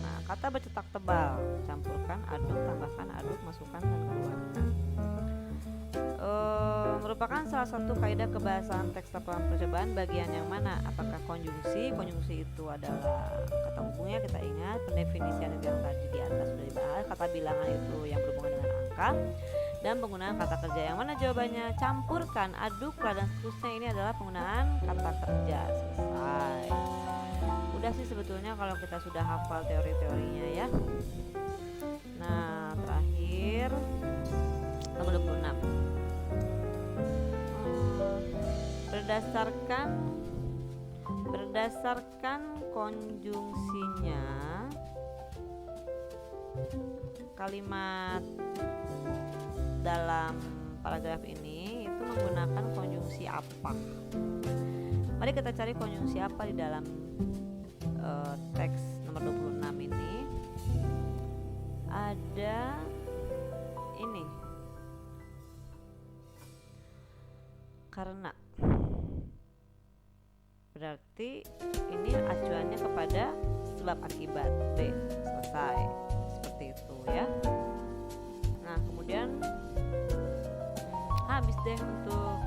Nah, kata bercetak tebal, campurkan, aduk, tambahkan, aduk, masukkan, dan keluarkan. Merupakan salah satu kaidah kebahasaan teks laporan percobaan. Bagian yang mana? Apakah konjungsi? Konjungsi itu adalah kata hubungnya, kita ingat. Pendefinisian itu yang tadi di atas sudah dibahas. Kata bilangan itu yang berhubungan dengan angka. Dan penggunaan kata kerja yang mana? Jawabannya campurkan, aduk, dan seterusnya. Ini adalah penggunaan kata kerja. Selesai. Udah sih sebetulnya kalau kita sudah hafal teori-teorinya ya. Nah, terakhir nomor 26. Berdasarkan konjungsinya, kalimat dalam paragraf ini itu menggunakan konjungsi apa? Mari kita cari konjungsi apa di dalam teks nomor 26 ini. Ada ini, karena, berarti ini acuannya kepada sebab akibat. B. Selesai. Seperti itu ya. Nah, kemudian habis deh untuk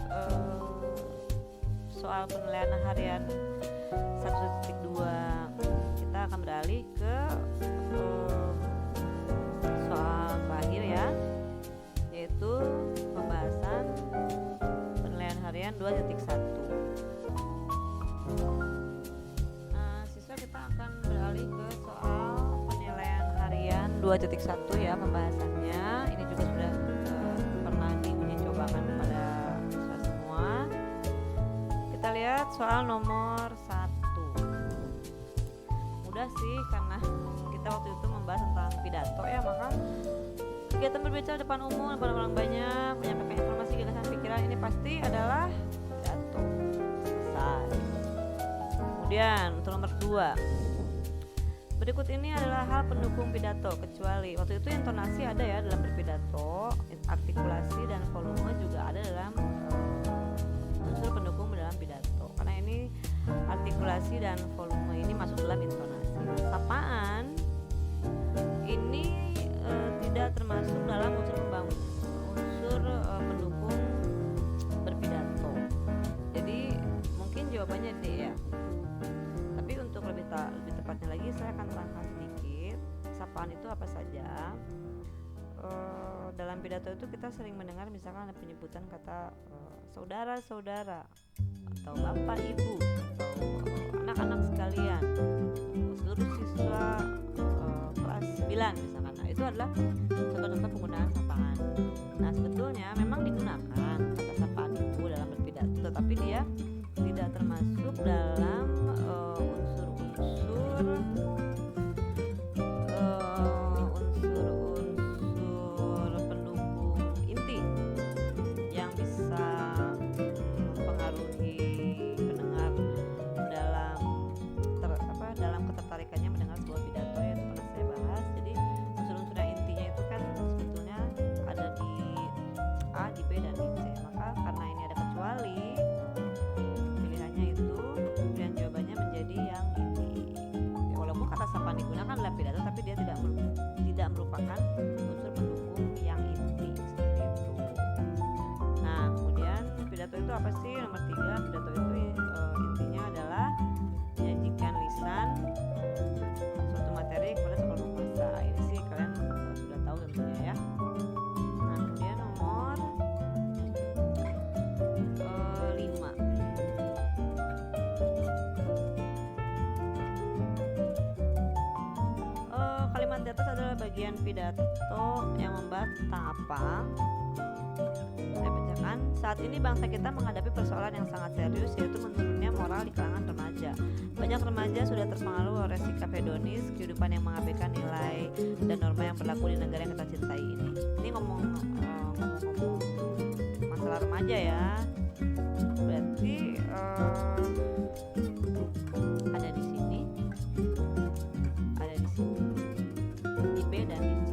soal penilaian harian 1.2. Kita akan beralih ke soal terakhir ya, yaitu pembahasan penilaian harian 2.1. Siswa kita akan beralih ke soal penilaian harian 2.1 ya pembahasannya. Ini juga sudah pernah diuji cobakan kepada siswa semua. Kita lihat soal nomor 1. Mudah sih karena kita waktu itu membahas tentang pidato ya, maka kegiatan berbicara depan umum, depan orang banyak, menyampaikan informasi, gagasan, pikiran, ini pasti adalah pidato. Selesai. Kemudian untuk nomor 2. Berikut ini adalah hal pendukung pidato, kecuali waktu itu intonasi ada ya dalam berpidato, artikulasi dan volume juga ada dalam unsur pendukung dalam pidato. Karena ini artikulasi dan volume ini masuk dalam intonasi. Sapaan ini tidak termasuk dalam unsur pendukung berpidato. Jadi mungkin jawabannya D ya. Tapi untuk lebih tepatnya lagi saya akan terangkan sedikit. Sapaan itu apa saja? Dalam pidato itu kita sering mendengar misalkan ada penyebutan kata saudara-saudara atau bapak ibu atau anak-anak sekalian, seluruh siswa kelas 9 misalkan. Nah, itu adalah contoh-contoh penggunaan sapaan. Nah, sebetulnya memang digunakan kata sapaan itu dalam berpidato, tetapi dia tidak termasuk dalam unsur-unsur pendukung inti yang bisa mempengaruhi pendengar dalam ketertarikannya mendengar sebuah pidato yang pernah saya bahas. Jadi unsur-unsur yang intinya itu kan sebetulnya ada di A, di B, dan di C. Maka karena ini ada kecuali, pilihannya itu pilihan bagian pidato yang membahas tentang apa? Saya bacakan. Saat ini bangsa kita menghadapi persoalan yang sangat serius, yaitu menurunnya moral di kalangan remaja. Banyak remaja sudah terpengaruh oleh sikap hedonis, kehidupan yang mengabaikan nilai dan norma yang berlaku di negara yang kita cintai ini. Ini ngomong masalah remaja ya. Berarti ada di sini, di B dan di C.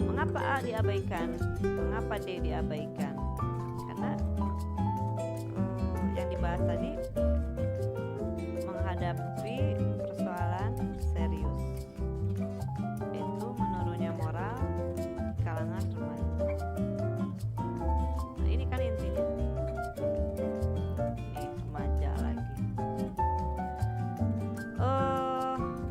Mengapa A diabaikan? Mengapa D diabaikan? Karena yang dibahas tadi menghadapi persoalan serius, yaitu menurunnya moral di kalangan remaja. Nah, ini kan intinya. Ini remaja lagi.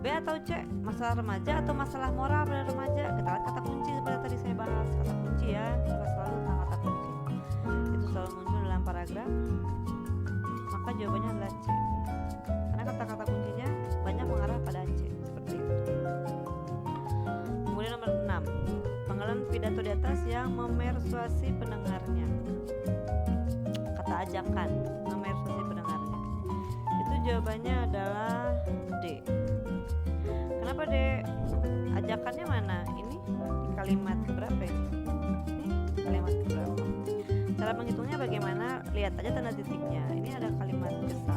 B atau C? Masalah remaja atau masalah moral pada remaja? Kita lihat kata kunci seperti tadi saya bahas. Kata kunci ya, kita selalu tentang kata kunci. Itu selalu muncul dalam paragraf. Maka jawabannya adalah C. Karena kata-kata kuncinya banyak mengarah pada C. Seperti itu. Kemudian nomor 6. Penggalan pidato di atas yang memersuasi pendengarnya. Kata ajakan, memersuasi pendengarnya. Itu jawabannya adalah D. Kenapa D? Ajakannya mana? Ini di kalimat berapa ini? Ini kalimat berapa? Cara menghitungnya bagaimana? Lihat aja tanda titiknya. Ini ada kalimat ke-1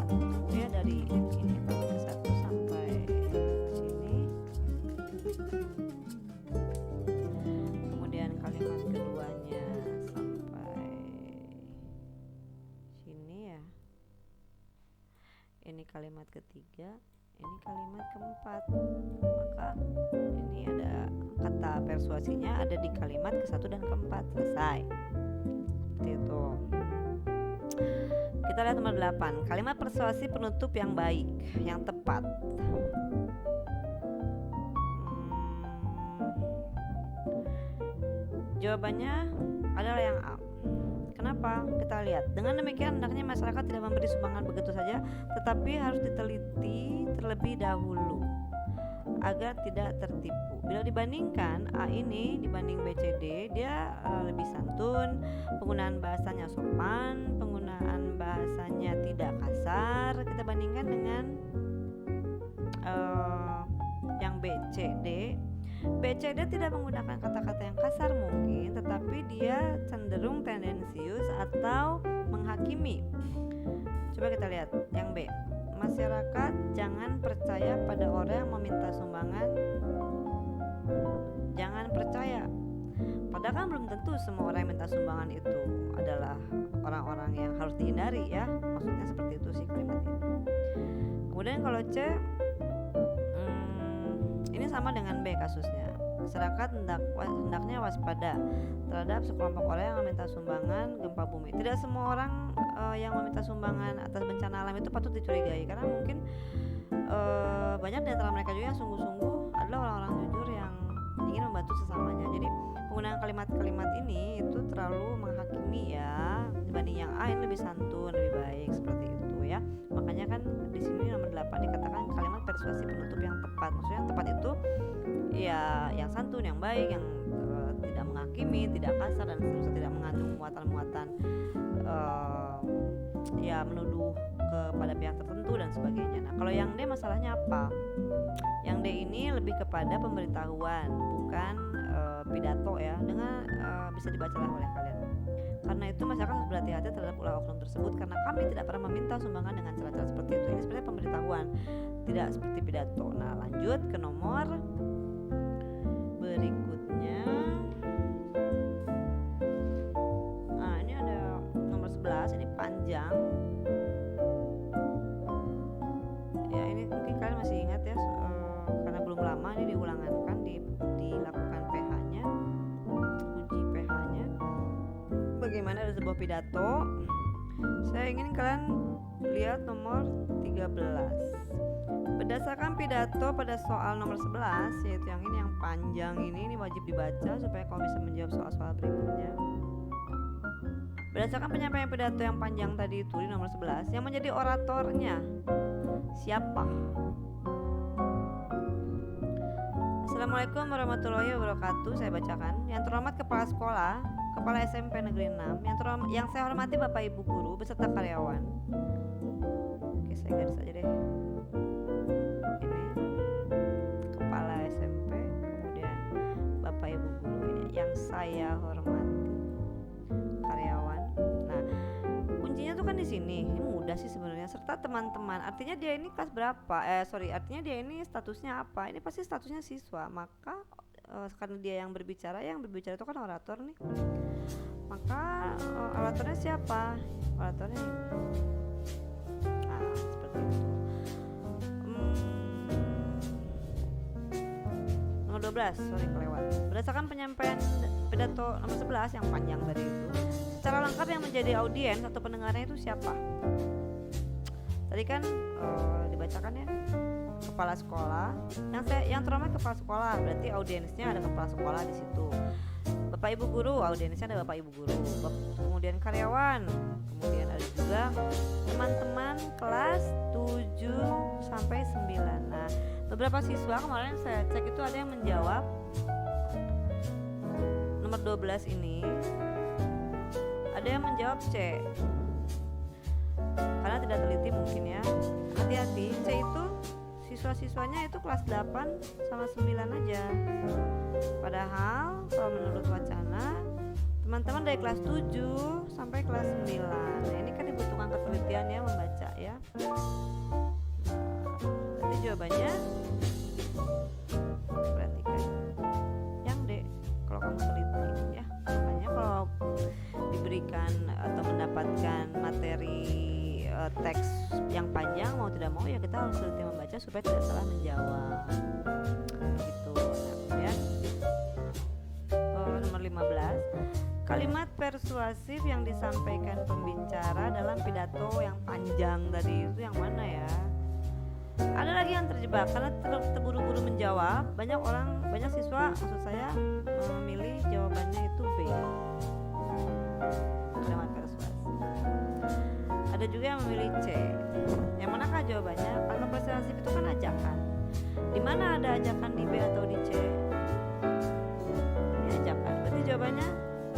ya, dari ini kalimat ke-1 sampai sini. Kemudian kalimat keduanya sampai sini ya. Ini kalimat ketiga. Ini kalimat keempat. Maka ini ada kata persuasinya ada di kalimat ke-1 dan ke-4. Selesai. Seperti itu. Kita lihat nomor 8. Kalimat persuasi penutup yang baik, yang tepat. Jawabannya adalah yang A. Kenapa? Kita lihat. Dengan demikian hendaknya masyarakat tidak memberi sumbangan begitu saja, tetapi harus diteliti terlebih dahulu agar tidak tertipu. Bila dibandingkan A ini dibanding B, C, D, dia lebih santun, penggunaan bahasanya sopan, penggunaan bahasanya tidak kasar. Kita bandingkan dengan yang B, C, D. B, C, D tidak menggunakan kata-kata yang kasar mungkin, tetapi dia cenderung tendensius atau menghakimi. Coba kita lihat yang B. Masyarakat jangan percaya pada orang yang meminta sumbangan. Jangan percaya. Padahal kan belum tentu semua orang yang minta sumbangan itu adalah orang-orang yang harus dihindari ya. Maksudnya seperti itu sih kalimat ini. Kemudian kalau C, ini sama dengan B kasusnya. Masyarakat hendaknya waspada terhadap sekelompok orang yang meminta sumbangan gempa bumi. Tidak semua orang yang meminta sumbangan atas bencana alam itu patut dicurigai, karena mungkin banyak di antara mereka juga yang sungguh-sungguh adalah orang-orang jujur yang ingin membantu sesamanya. Jadi penggunaan kalimat-kalimat ini itu terlalu menghakimi ya, dibanding yang A ini lebih santun, lebih baik, seperti itu ya. Makanya kan di sini nomor 8 dikatakan kalimat persuasi penutup yang tepat. Maksudnya yang tepat itu ya yang santun, yang baik, yang tidak menghakimi, tidak kasar dan seterusnya, tidak mengandung muatan-muatan ya menuduh kepada pihak tertentu dan sebagainya. Nah, kalau yang D masalahnya apa? Yang D ini lebih kepada pemberitahuan, bukan pidato ya. Dengan bisa dibacalah oleh kalian. Karena itu masyarakat harus berhati-hati terhadap ulah oknum tersebut, karena kami tidak pernah meminta sumbangan dengan cara-cara seperti itu. Ini sebenarnya pemberitahuan, tidak seperti pidato. Nah, lanjut ke nomor berikutnya. Nah, ini ada nomor 11, ini panjang. Ya, ini mungkin kalian masih ingat ya, karena belum lama ini diulangan kan, dilakukan PH-nya, uji PH-nya. Bagaimana ada sebuah pidato. Saya ingin kalian lihat nomor 13. Berdasarkan pidato pada soal nomor 11, yaitu yang ini yang panjang ini wajib dibaca supaya kau bisa menjawab soal-soal berikutnya. Berdasarkan penyampaian pidato yang panjang tadi itu di nomor 11, yang menjadi oratornya siapa? Assalamualaikum warahmatullahi wabarakatuh. Saya bacakan. Yang terhormat Kepala Sekolah, Kepala SMP Negeri 6, yang saya hormati Bapak Ibu guru beserta karyawan. Oke, saya garis aja deh. Ini Kepala SMP, kemudian Bapak Ibu guru ini yang saya hormati, karyawan. Nah, kuncinya tuh kan di sini. Ini mudah sih sebenarnya. Serta teman-teman. Artinya dia ini kelas berapa? Artinya dia ini statusnya apa? Ini pasti statusnya siswa. Maka karena dia yang berbicara itu kan orator nih. Maka oratornya siapa? Oratornya ini. Nah, seperti itu. Nomor 12, kelewat. Berdasarkan penyampaian pidato nomor 11 yang panjang tadi itu, secara lengkap yang menjadi audiens atau pendengarnya itu siapa? Tadi kan dibacakan ya, kepala sekolah. Yang terhormat kepala sekolah, berarti audiensnya ada kepala sekolah di situ. Bapak Ibu guru, audiensnya ada Bapak Ibu guru. Kemudian karyawan, kemudian ada juga teman-teman kelas 7 sampai 9. Nah, beberapa siswa kemarin saya cek itu ada yang menjawab nomor 12 ini, ada yang menjawab C. Karena tidak teliti mungkin ya. Hati-hati, C itu siswa-siswanya itu kelas 8 sama 9 aja. Padahal kalau menurut wacana teman-teman dari kelas 7 sampai kelas 9. Nah, ini kan dibutuhkan ketelitian ya membaca ya. Nanti jawabannya perhatikan yang D kalau kamu teliti ya. Makanya kalau diberikan atau mendapatkan materi teks yang panjang, mau tidak mau ya kita harus teliti membaca supaya tidak salah menjawab gitu. Kemudian nomor 15, kalimat persuasif yang disampaikan pembicara dalam pidato yang panjang tadi itu yang mana ya? Ada lagi yang terjebak karena terburu-buru menjawab. Banyak siswa maksud saya memilih jawabannya itu B, kalimat persuasif. Ada juga yang memilih C. Yang manakah jawabannya? Kalimat persuasif itu kan ajakan. Di mana ada ajakan, di B atau di C? Ini ajakan. Berarti jawabannya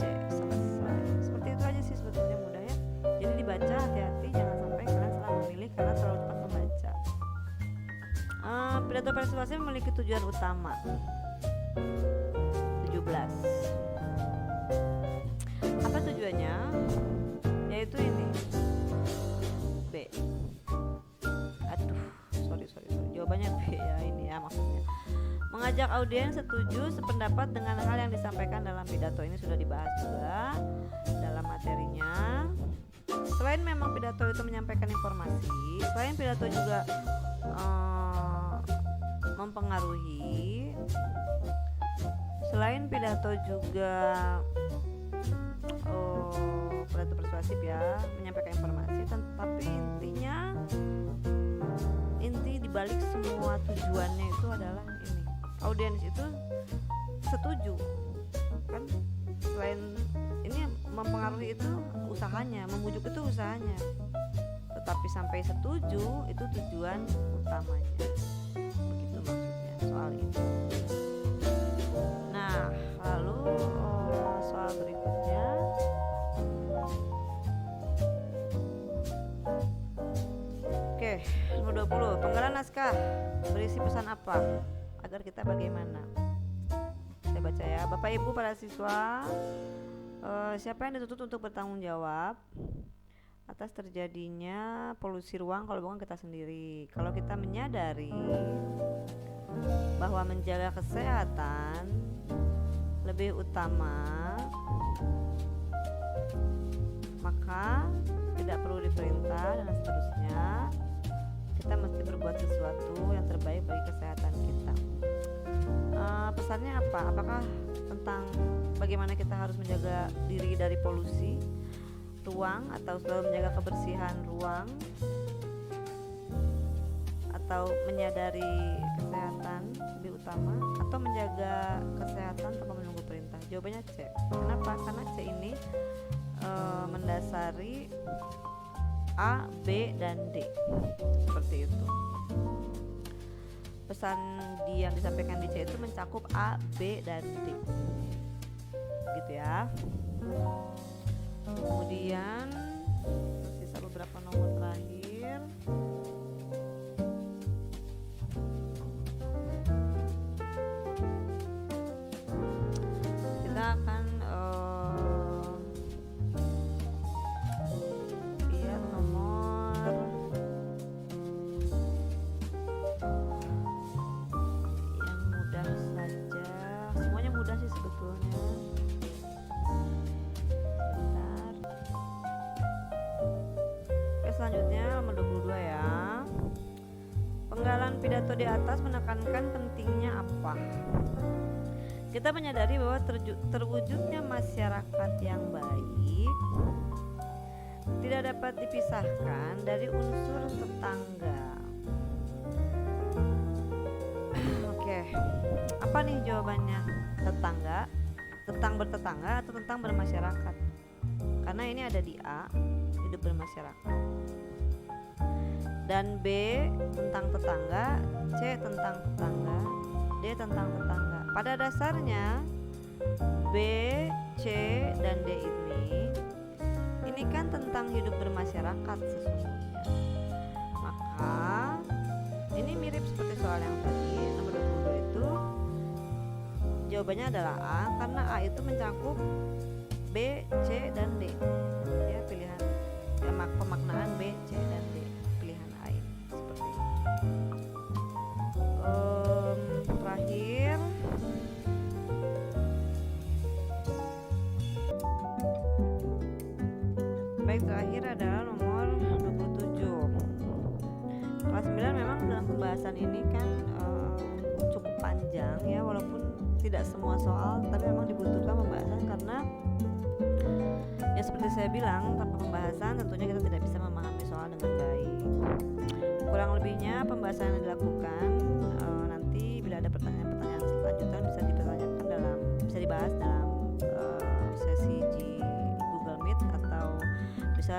C. Selesai. Seperti itu aja sih sebetulnya, mudah ya. Jadi dibaca hati-hati, jangan sampai kalian salah memilih karena terlalu cepat membaca. Pidato persuasif memiliki tujuan utama. 17. Apa tujuannya? Yaitu ini. B. Sorry. Jawabannya B ya, ini ya maksudnya. Mengajak audiens setuju sependapat dengan hal yang disampaikan dalam pidato. Ini sudah dibahas juga dalam materinya. Selain memang pidato itu menyampaikan informasi, selain pidato juga mempengaruhi, selain pidato juga pidato persuasif ya, menyampaikan informasi, tapi inti dibalik semua tujuannya itu adalah ini, audiens itu setuju kan. Selain ini mempengaruhi itu usahanya, membujuk itu usahanya, tetapi sampai setuju itu tujuan utamanya. Begitu maksudnya soal itu. Nah, lalu soal berikutnya, oke, nomor 20, penggalan naskah berisi pesan apa agar kita bagaimana? Saya baca ya. Bapak Ibu para siswa, siapa yang dituntut untuk bertanggung jawab atas terjadinya polusi ruang kalau bukan kita sendiri? Kalau kita menyadari bahwa menjaga kesehatan lebih utama, maka tidak perlu diperintah dan seterusnya. Kita mesti berbuat sesuatu yang terbaik bagi kesehatan kita. Pesannya apa? Apakah tentang bagaimana kita harus menjaga diri dari polusi ruang, atau selalu menjaga kebersihan ruang, atau menyadari kesehatan lebih utama, atau menjaga kesehatan tanpa menunggu perintah? Jawabannya C. Kenapa? Karena C ini mendasari A, B, dan D, seperti itu. pesan yang disampaikan di C itu mencakup A, B, dan D, gitu ya. Kemudian tersisa beberapa nomor terakhir. Kita akan lihat nomor yang mudah saja. Semuanya mudah sih sebetulnya. Selanjutnya nomor 22 ya. Penggalan pidato di atas menekankan pentingnya apa? Kita menyadari bahwa terwujudnya masyarakat yang baik tidak dapat dipisahkan dari unsur tetangga. Oke, apa nih jawabannya? Tetangga, tentang bertetangga atau tentang bermasyarakat? Karena ini ada di A, hidup bermasyarakat, dan B tentang tetangga, C tentang tetangga, D tentang tetangga. Pada dasarnya B, C, dan D ini kan tentang hidup bermasyarakat sesungguhnya. Maka ini mirip seperti soal yang tadi nomor 22 itu. Jawabannya adalah A, karena A itu mencakup B, C, dan D. Ya, pilihan ya, pemaknaan B, C, dan D. Pilihan A ini seperti itu. Terakhir terakhir adalah nomor 27. Kelas 9 memang dalam pembahasan ini kan cukup panjang ya, walaupun tidak semua soal, tapi memang dibutuhkan pembahasan karena ya seperti saya bilang, tanpa pembahasan tentunya kita tidak bisa memahami soal dengan baik. Kurang lebihnya pembahasan yang dilakukan nanti bila ada pertanyaan-pertanyaan selanjutan bisa dibahas dalam sesi di Google Meet atau bisa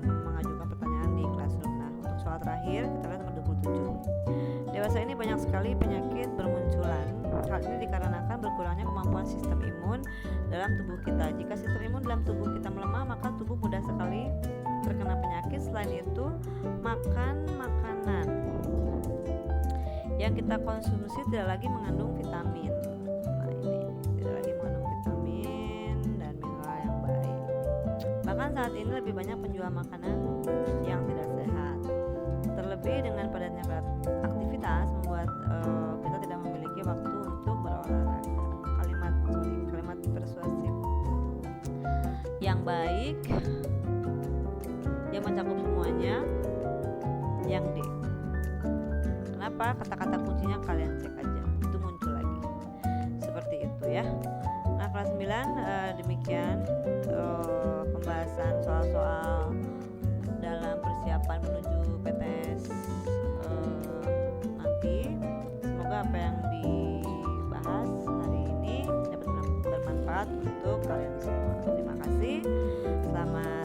mengajukan pertanyaan di Classroom. Nah, untuk soal terakhir kita lihat nomor 27. Dewasa ini banyak sekali penyakit bermunculan. Hal ini dikarenakan berkurangnya kemampuan sistem imun dalam tubuh kita. Jika sistem imun dalam tubuh kita melemah, maka tubuh mudah sekali terkena penyakit. Selain itu, makan makanan yang kita konsumsi tidak lagi mengandung vitamin. Nah, ini tidak lagi mengandung vitamin dan mineral yang baik. Bahkan saat ini lebih banyak penjual makanan yang tidak sehat. Terlebih dengan padatnya aktivitas membuat kita tidak memiliki waktu untuk berolahraga. Kalimat persuasif yang baik yang mencakup semuanya yang D. Kenapa? Kata-kata kuncinya kalian cek aja, itu muncul lagi seperti itu ya. Nah, kelas 9 demikian pembahasan soal-soal dalam